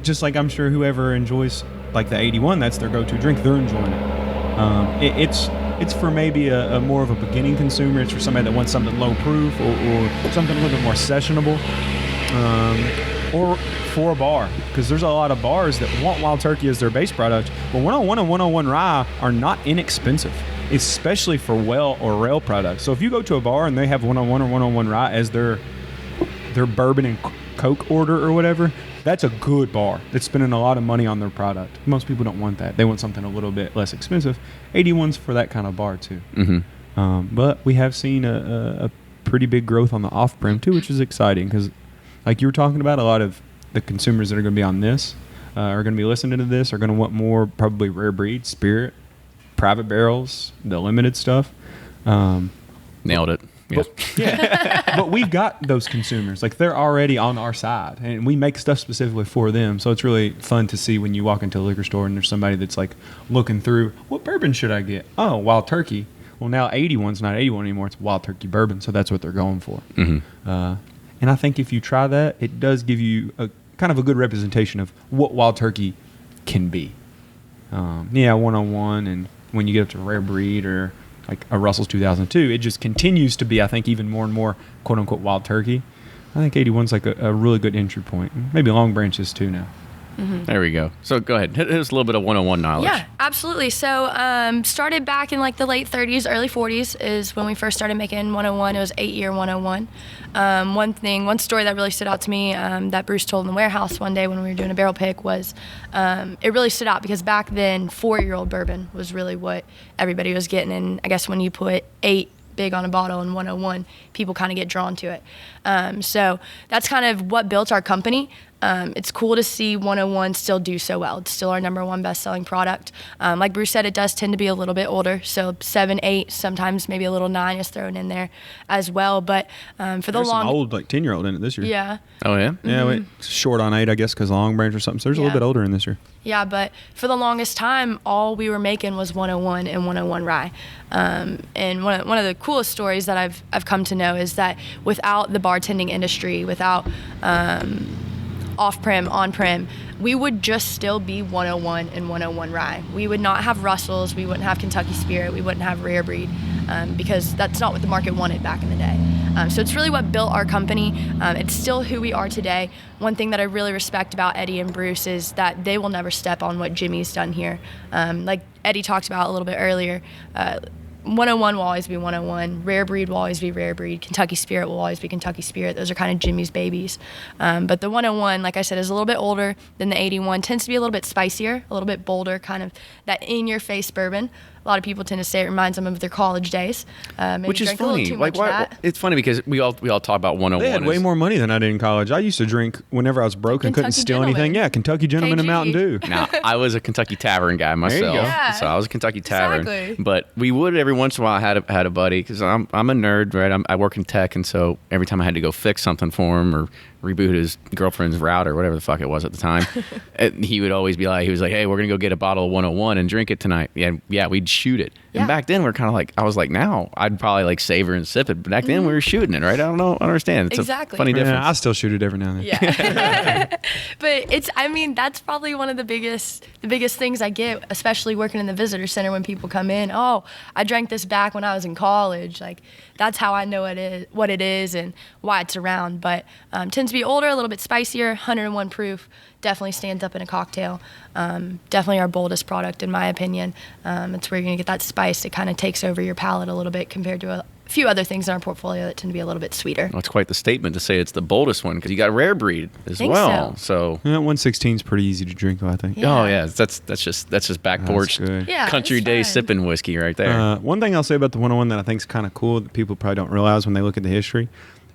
Just like I'm sure whoever enjoys like the 81, that's their go-to drink, they're enjoying it. It's for maybe a more of a beginning consumer. It's for somebody that wants something low proof or something a little bit more sessionable. Or for a bar, because there's a lot of bars that want Wild Turkey as their base product. But 101 and 101 Rye are not inexpensive, especially for well or rail products. So if you go to a bar and they have 101 or 101 Rye as their bourbon and Coke order or whatever, that's a good bar that's spending a lot of money on their product. Most people don't want that. They want something a little bit less expensive. 81's for that kind of bar too. Mm-hmm. But we have seen a pretty big growth on the off-prem too, which is exciting because, like you were talking about, a lot of the consumers that are going to be on this are going to be listening to this are going to want more probably rare breed, spirit, private barrels, the limited stuff.
Nailed it. Yeah.
Yeah. But we've got those consumers. Like, they're already on our side, and we make stuff specifically for them. So it's really fun to see when you walk into a liquor store and there's somebody that's like looking through, what bourbon should I get? Oh, Wild Turkey. Well, now 81's not 81 anymore. It's Wild Turkey bourbon. So that's what they're going for. Mm-hmm. And I think if you try that, it does give you a kind of a good representation of what Wild Turkey can be. 101, and when you get up to rare breed or like a Russell's 2002, it just continues to be, I think, even more and more quote-unquote Wild Turkey. I think 81's like a really good entry point. Maybe Long Branch is too now.
Mm-hmm. There we go. So go ahead. Hit us a little bit of 101 knowledge.
Yeah, absolutely. So started back in like the late 30s, early 40s is when we first started making 101. It was 8-year 101. One story that really stood out to me that Bruce told in the warehouse one day when we were doing a barrel pick was it really stood out because back then 4-year-old bourbon was really what everybody was getting. And I guess when you put 8 big on a bottle and 101, people kind of get drawn to it. So that's kind of what built our company. It's cool to see 101 still do so well. It's still our #1 best-selling product. Like Bruce said, it does tend to be a little bit older, so 7, 8, sometimes maybe a little 9 is thrown in there as well. But for
there's some old, like 10-year-old in it this year.
Yeah.
Oh yeah.
Mm-hmm.
Yeah, wait, short on 8, I guess, because Long Branch or something. So there's a little bit older in this year.
Yeah, but for the longest time, all we were making was 101 and 101 Rye. And one of the coolest stories that I've come to know is that without the bartending industry, without off-prem, on-prem, we would just still be 101 and 101 Rye. We would not have Russells, we wouldn't have Kentucky Spirit, we wouldn't have Rare Breed, because that's not what the market wanted back in the day. So it's really what built our company. It's still who we are today. One thing that I really respect about Eddie and Bruce is that they will never step on what Jimmy's done here. Like Eddie talked about a little bit earlier, 101 will always be 101. Rare breed will always be rare breed. Kentucky Spirit will always be Kentucky Spirit. Those are kind of Jimmy's babies. But the 101, like I said, is a little bit older than the 81. Tends to be a little bit spicier, a little bit bolder, kind of that in-your-face bourbon. A lot of people tend to say it reminds them of their college days.
Which is funny. Like, why? It's funny because we all talk about 101.
They had way more money than I did in college. I used to drink whenever I was broke and couldn't steal anything. Yeah, Kentucky Gentleman and
KG.
Mountain Dew.
Now, I was a Kentucky Tavern guy myself,
Yeah.
so I was a Kentucky Tavern.
Exactly.
But we would every once in a while had a buddy because I'm a nerd, right? I work in tech, and so every time I had to go fix something for him or reboot his girlfriend's router, whatever the fuck it was at the time, he would always be like, "Hey, we're gonna go get a bottle of 101 and drink it tonight." Yeah, we'd shoot it.
Yeah.
And back then we're kind of like, I was like, now I'd probably like savor and sip it. But back then we were shooting it, right? I don't understand. It's
Exactly.
a funny difference.
Yeah, I still shoot it every now and then.
Yeah. But that's probably one of the biggest things I get, especially working in the visitor center when people come in. Oh, I drank this back when I was in college. Like, that's how I know what it is and why it's around. But tends to be older, a little bit spicier, 101 proof. Definitely stands up in a cocktail. Definitely our boldest product, in my opinion. It's where you're going to get that spice. It kind of takes over your palate a little bit compared to a few other things in our portfolio that tend to be a little bit sweeter.
Well, it's quite the statement to say it's the boldest one because you got rare breed as
Think
well.
so.
Yeah, 116 is pretty easy to drink, though, I think.
Yeah.
Oh yeah, that's just back porch
good.
Yeah,
country
it's
day
fun.
sipping whiskey right there.
One thing I'll say about the 101 that I think is kind of cool that people probably don't realize when they look at the history,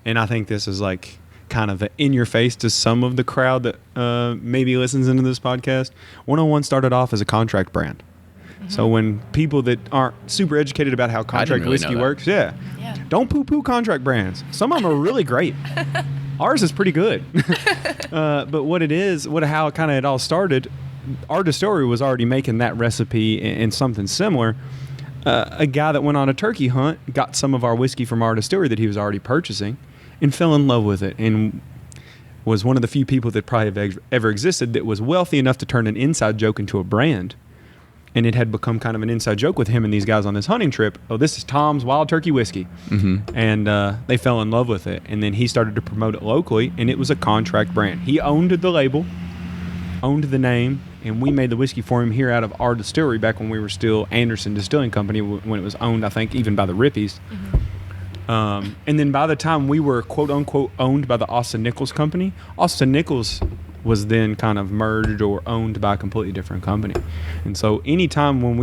and I think this is like kind of in your face to some of the crowd that maybe listens into this podcast. 101 started off as a contract brand. Mm-hmm. So when people that aren't super educated about how contract
really
whiskey
know that.
works,
Yeah.
don't poo-poo contract brands. Some of them are really great. Ours is pretty good. But what it is, how it all started, our distillery was already making that recipe and something similar. A guy that went on a turkey hunt got some of our whiskey from our distillery that he was already purchasing and fell in love with it and was one of the few people that probably have ever existed that was wealthy enough to turn an inside joke into a brand. And it had become kind of an inside joke with him and these guys on this hunting trip. Oh, this is Tom's Wild Turkey Whiskey. Mm-hmm. And they fell in love with it. And then he started to promote it locally, and it was a contract brand. He owned the label, owned the name, and we made the whiskey for him here out of our distillery back when we were still Anderson Distilling Company, when it was owned, I think, even by the Rippies. Mm-hmm. And then by the time we were quote-unquote owned by the Austin Nichols Company, Austin Nichols was then kind of merged or owned by a completely different company. And so anytime when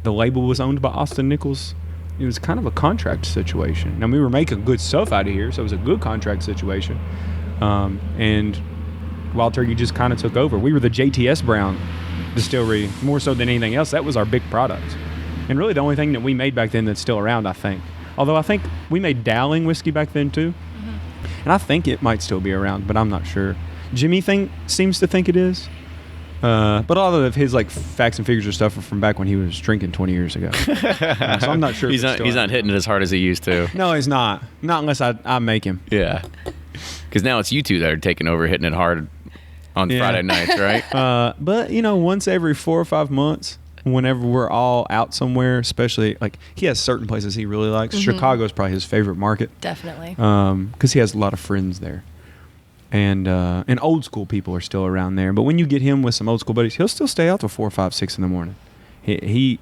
the label was owned by Austin Nichols, it was kind of a contract situation. Now, we were making good stuff out of here, so it was a good contract situation. And Wild Turkey just kind of took over. We were the JTS Brown distillery more so than anything else. That was our big product. And really the only thing that we made back then that's still around, I think. Although I think we made Dowling whiskey back then too. Mm-hmm. And I think it might still be around, but I'm not sure. Jimmy seems to think it is. But a lot of his like facts and figures or stuff are from back when he was drinking 20 years ago. So I'm not sure.
He's not hitting it as hard as he used to.
No, he's not. Not unless I make him.
Yeah. Because now it's you two that are taking over, hitting it hard on Friday nights, right?
But, once every 4 or 5 months, whenever we're all out somewhere, especially, like, he has certain places he really likes. Mm-hmm. Chicago is probably his favorite market.
Definitely.
Because he has a lot of friends there. And old school people are still around there. But when you get him with some old school buddies, he'll still stay out till 4, 5, 6 in the morning. The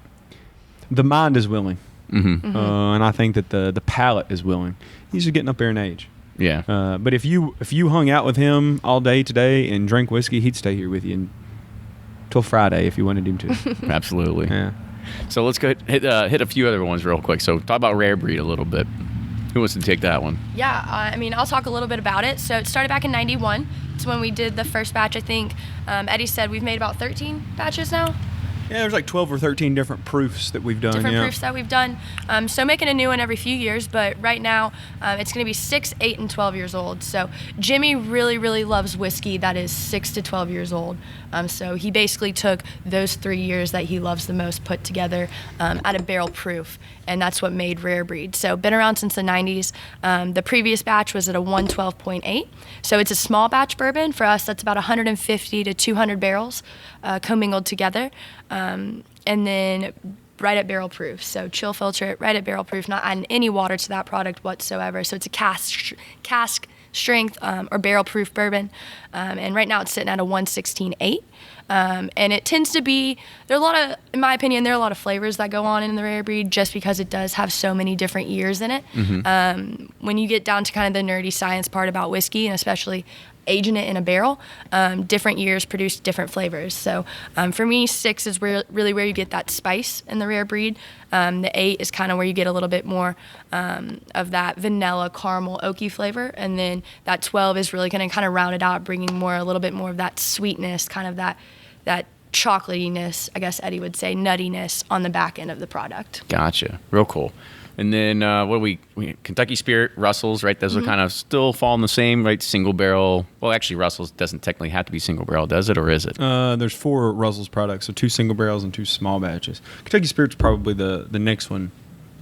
mind is willing. Mm-hmm. And I think that the palate is willing. He's just getting up there in age.
Yeah.
But if you hung out with him all day today and drank whiskey, he'd stay here with you till Friday if you wanted him to.
Absolutely.
Yeah.
So let's go hit a few other ones real quick. So talk about rare breed a little bit. Who wants to take that one?
Yeah, I'll talk a little bit about it. So it started back in 91. It's when we did the first batch, I think. Eddie said we've made about 13 batches now.
Yeah, there's like 12 or 13 different proofs that we've done.
Proofs that we've done. So making a new one every few years, but right now it's going to be 6, 8, and 12 years old. So Jimmy really, really loves whiskey that is 6 to 12 years old. So he basically took those 3 years that he loves the most, put together at a barrel proof, and that's what made Rare Breed. So been around since the 90s. The previous batch was at a 112.8. So it's a small batch bourbon. For us, that's about 150 to 200 barrels commingled together. And then right at barrel proof. So chill filter it right at barrel proof, not adding any water to that product whatsoever. So it's a cask strength or barrel proof bourbon. And right now it's sitting at a 116.8. And it tends to be, in my opinion, there are a lot of flavors that go on in the rare breed just because it does have so many different years in it. When you get down to kind of the nerdy science part about whiskey, and especially aging it in a barrel, different years produce different flavors. So for me, 6 is really where you get that spice in the rare breed. The 8 is kind of where you get a little bit more of that vanilla, caramel, oaky flavor. And then that 12 is really going to kind of round it out, bringing a little bit more of that sweetness, kind of that chocolatiness, I guess Eddie would say, nuttiness on the back end of the product.
Gotcha. Real cool. And then we Kentucky Spirit, Russell's, right? Those are kind of still fall in the same, right? Single barrel. Well, actually, Russell's doesn't technically have to be single barrel, does it, or is it?
There's 4 Russell's products, so 2 single barrels and 2 small batches. Kentucky Spirit's probably the next one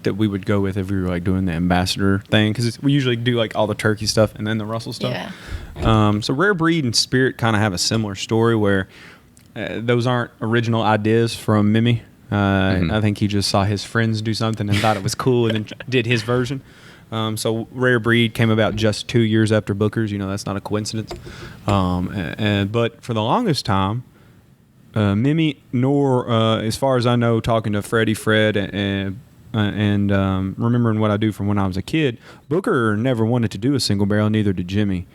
that we would go with if we were like doing the ambassador thing, because we usually do like all the turkey stuff and then the Russell stuff.
Yeah.
So rare breed and Spirit kind of have a similar story where those aren't original ideas from Mimi. I think he just saw his friends do something and thought it was cool and then did his version. So Rare Breed came about just 2 years after Booker's. That's not a coincidence. But for the longest time, Mimi, nor as far as I know, talking to Fred and remembering what I do from when I was a kid, Booker never wanted to do a single barrel, neither did Jimmy.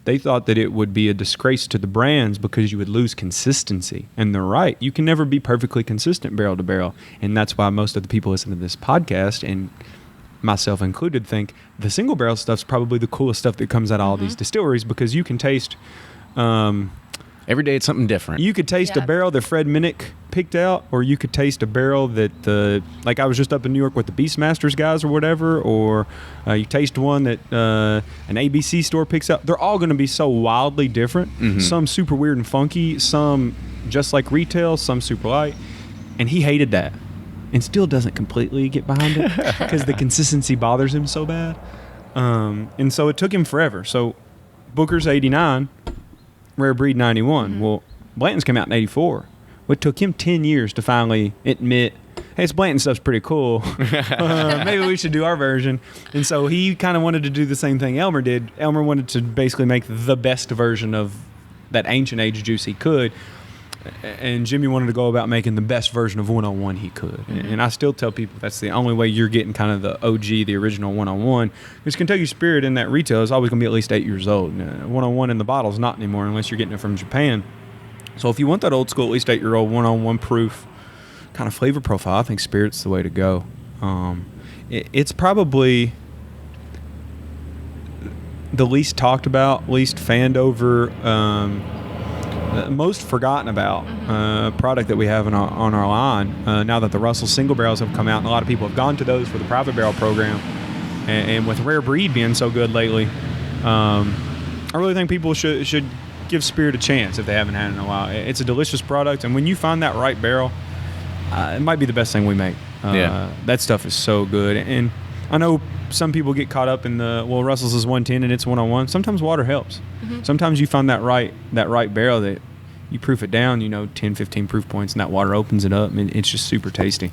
They thought that it would be a disgrace to the brands because you would lose consistency. And they're right. You can never be perfectly consistent barrel to barrel. And that's why most of the people listening to this podcast, and myself included, think the single barrel stuff's probably the coolest stuff that comes out of all these distilleries, because you can taste...
every day it's something different.
You could taste a barrel that Fred Minnick picked out, or you could taste a barrel that, like I was just up in New York with the Beastmasters guys or whatever, or you taste one that an ABC store picks out. They're all going to be so wildly different. Some super weird and funky, some just like retail, some super light. And he hated that and still doesn't completely get behind it because the consistency bothers him so bad. And so it took him forever. So Booker's 89, Rare Breed 91. Well, Blanton's came out in 84. It took him 10 years to finally admit, hey, this Blanton stuff's pretty cool. Maybe we should do our version. And so he kind of wanted to do the same thing Elmer did. Elmer wanted to basically make the best version of that ancient age juice he could. And Jimmy wanted to go about making the best version of 101 he could. And I still tell people that's the only way you're getting kind of the OG, the original 101. Because Kentucky Spirit in that retail is always going to be at least 8 years old. 101 in the bottle is not anymore unless you're getting it from Japan. So if you want that old school, at least 8-year-old 101 proof kind of flavor profile, I think Spirit's the way to go. It's probably the least talked about, least fanned over, most forgotten about product that we have on our line now that the Russell single barrels have come out, and a lot of people have gone to those for the private barrel program, and with Rare Breed being so good lately, I really think people should give Spirit a chance if they haven't had it in a while. It's a delicious product, and when you find that right barrel, it might be the best thing we make. That stuff is so good. And I know some people get caught up in Russell's is 110 and it's 101. Sometimes water helps. Sometimes you find that right barrel that you proof it down, 10, 15 proof points, and that water opens it up, and it's just super tasty.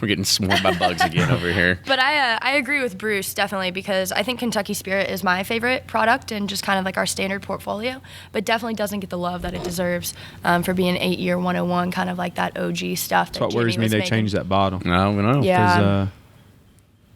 We're getting swarmed by bugs again over here.
But I agree with Bruce, definitely, because I think Kentucky Spirit is my favorite product and just kind of like our standard portfolio, but definitely doesn't get the love that it deserves for being 8-year 101, kind of like that OG stuff.
That's what worries me. They changed that bottle.
No, we know.
Yeah.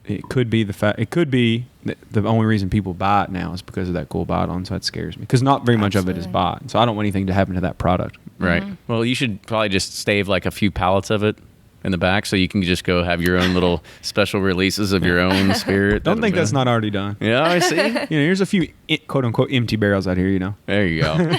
It could be the only reason people buy it now is because of that cool bottle, and so that scares me. Because not very much of it is bought, so I don't want anything to happen to that product.
Right. Well, you should probably just stave like a few pallets of it in the back, so you can just go have your own little special releases of your own Spirit.
Don't think that's not already done.
Yeah, I see.
Here's a few quote unquote empty barrels out here.
There you go.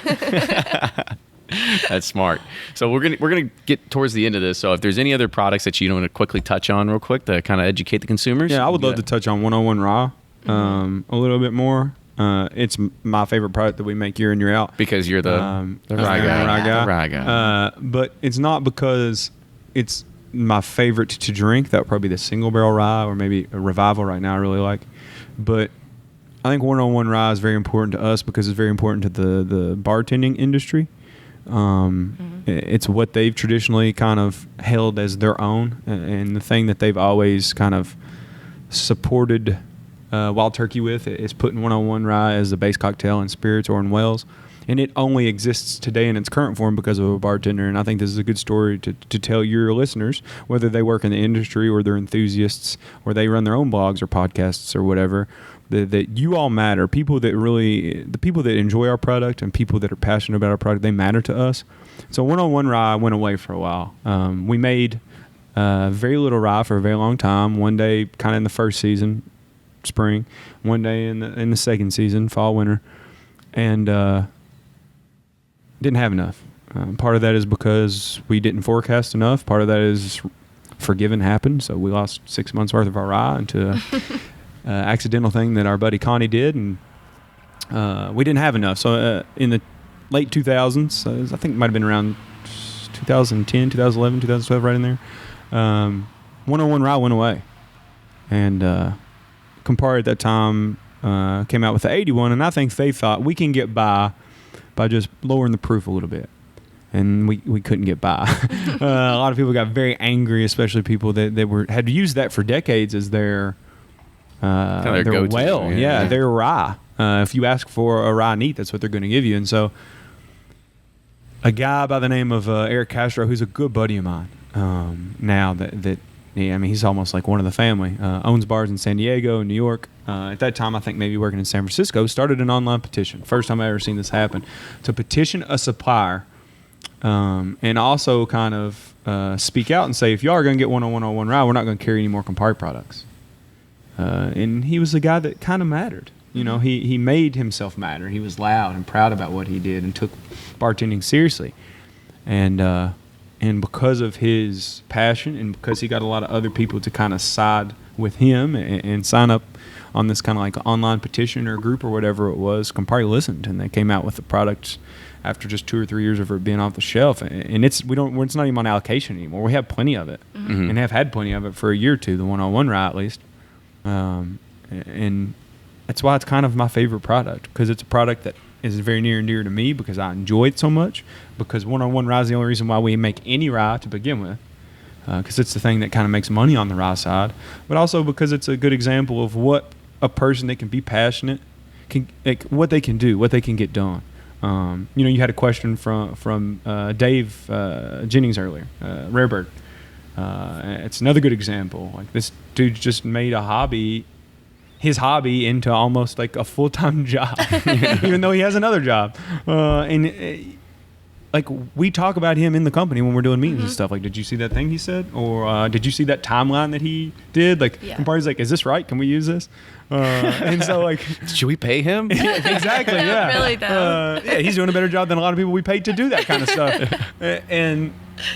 That's smart. So we're gonna get towards the end of this. So if there's any other products that you want to quickly touch on real quick to kind of educate the consumers.
Yeah, I would love to touch on 101 Raw a little bit more. It's my favorite product that we make year in, year out.
Because you're the rye guy.
But it's not because it's my favorite to drink. That would probably be the single barrel rye, or maybe a Revival right now I really like. But I think 101 Rye is very important to us because it's very important to the bartending industry. It's what they've traditionally kind of held as their own, and the thing that they've always kind of supported Wild Turkey with is putting 101 Rye as the base cocktail in spirits or in wells. And it only exists today in its current form because of a bartender. And I think this is a good story to tell your listeners, whether they work in the industry or they're enthusiasts or they run their own blogs or podcasts or whatever, that you all matter. The people that enjoy our product and people that are passionate about our product, they matter to us. So 101 Rye went away for a while. We made very little rye for a very long time. One day, kind of in the first season, spring. One day in the second season, fall, winter. And didn't have enough. Part of that is because we didn't forecast enough. Part of that is forgiven happened, so we lost 6 months worth of our rye into an accidental thing that our buddy Connie did, and we didn't have enough. So in the late 2000s, I think it might have been around 2010, 2011, 2012, right in there, 101 Rye went away. And Campari at that time came out with the 81, and I think they thought we can get by just lowering the proof a little bit. And we couldn't get by. A lot of people got very angry, especially people that had used that for decades as their well. Yeah, their rye. If you ask for a rye neat, that's what they're going to give you. And so a guy by the name of Eric Castro, who's a good buddy of mine now, he's almost like one of the family, owns bars in San Diego and New York. At that time, I think maybe working in San Francisco, started an online petition. First time I ever seen this happen, to petition a supplier and also kind of speak out and say, if y'all are going to get 101 Rye, we're not going to carry any more Campari products. And he was the guy that kind of mattered. You know, he made himself matter. He was loud and proud about what he did and took bartending seriously. And because of his passion and because he got a lot of other people to kind of side with him and sign up on this kind of like online petition or group or whatever it was, Campari listened, and they came out with the product after just 2 or 3 years of it being off the shelf. And it's not even on allocation anymore. We have plenty of it and have had plenty of it for a year or two, the 101 Rye at least. And that's why it's kind of my favorite product, because it's a product that is very near and dear to me because I enjoy it so much, because 101 Rye is the only reason why we make any rye to begin with, because it's the thing that kind of makes money on the rye side, but also because it's a good example of what a person that can be passionate what they can do, what they can get done. You had a question from Dave Jennings earlier, Rare Bird. It's another good example. Like, this dude just made his hobby into almost like a full-time job, even though he has another job. Like, we talk about him in the company when we're doing meetings and stuff. Like, did you see that thing he said? Or did you see that timeline that he did? Like, Campari's like, is this right? Can we use this? And so, like,
should we pay him?
Yeah, exactly. Yeah.
Really, though.
He's doing a better job than a lot of people we paid to do that kind of stuff. And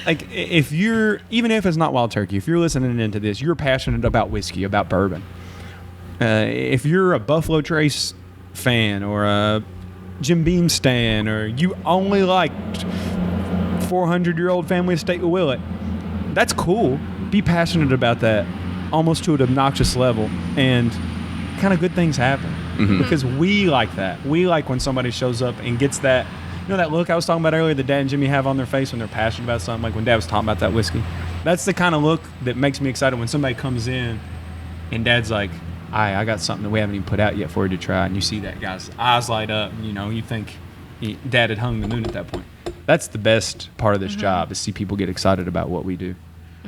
like, even if it's not Wild Turkey, if you're listening into this, you're passionate about whiskey, about bourbon. If you're a Buffalo Trace fan or a Jim Beam stan, or you only liked 400-year-old family estate with Willett, that's cool. Be passionate about that, almost to an obnoxious level, and kind of good things happen. Because we like that. We like when somebody shows up and gets that, that look I was talking about earlier that Dad and Jimmy have on their face when they're passionate about something, like when Dad was talking about that whiskey. That's the kind of look that makes me excited when somebody comes in and Dad's like, I got something that we haven't even put out yet for you to try, and you see that guy's eyes light up, and you think Dad had hung the moon at that point. That's the best part of this job, is see people get excited about what we do.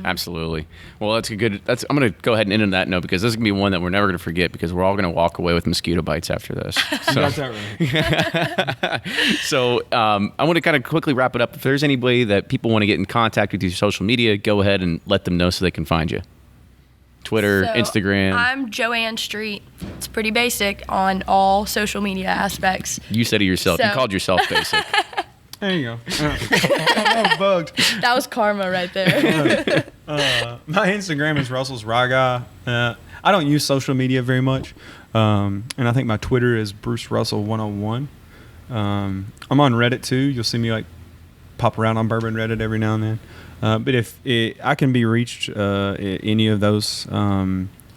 Absolutely. Well, I'm going to go ahead and end on that note, because this is going to be one that we're never going to forget, because we're all going to walk away with mosquito bites after this. So,
That's that right.
So I want to kind of quickly wrap it up. If there's anybody that people want to get in contact with your social media, go ahead and let them know so they can find you. Twitter,
So,
Instagram.
I'm JoAnn Street. It's pretty basic on all social media aspects.
You said it yourself. You
So-
called yourself basic.
There you go. I was bugged.
That was karma right there.
My Instagram is Russell's Rye Guy. I don't use social media very much, and I think my Twitter is Bruce Russell 101. I'm on Reddit too. You'll see me like pop around on Bourbon Reddit every now and then. But I can be reached at any of those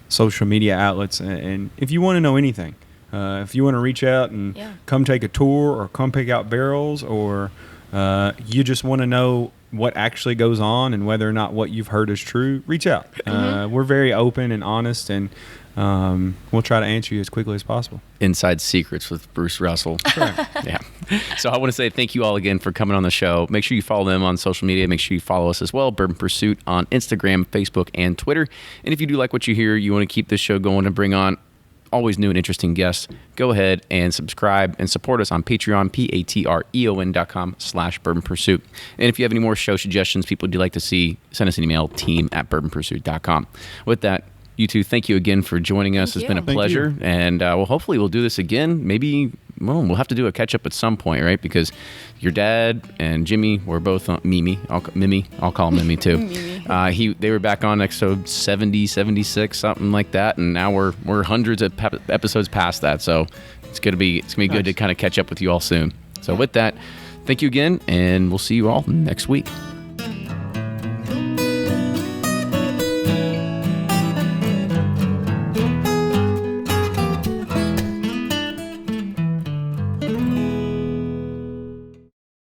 social media outlets, and if you want to know anything, if you want to reach out and come take a tour or come pick out barrels, or you just want to know what actually goes on and whether or not what you've heard is true, reach out. We're very open and honest, and We'll try to answer you as quickly as possible.
Inside Secrets with Bruce Russell. Yeah. So I want to say thank you all again for coming on the show. Make sure you follow them on social media. Make sure you follow us as well, Bourbon Pursuit on Instagram, Facebook, and Twitter. And if you do like what you hear, you want to keep this show going and bring on always new and interesting guests, go ahead and subscribe and support us on Patreon, patreon.com/Bourbon Pursuit. And if you have any more show suggestions, people you'd like to see, send us an email, team@bourbonpursuit.com. With that, you two, thank you again for joining us. It's been a pleasure. And well, hopefully we'll do this again. Maybe, well, we'll have to do a catch-up at some point, right? Because your dad and Jimmy were both on Mimi. I'll call him Mimi too. They were back on episode 70, 76, something like that. And now we're hundreds of episodes past that. So it's gonna be good to kind of catch up with you all soon. So with that, thank you again, and we'll see you all next week.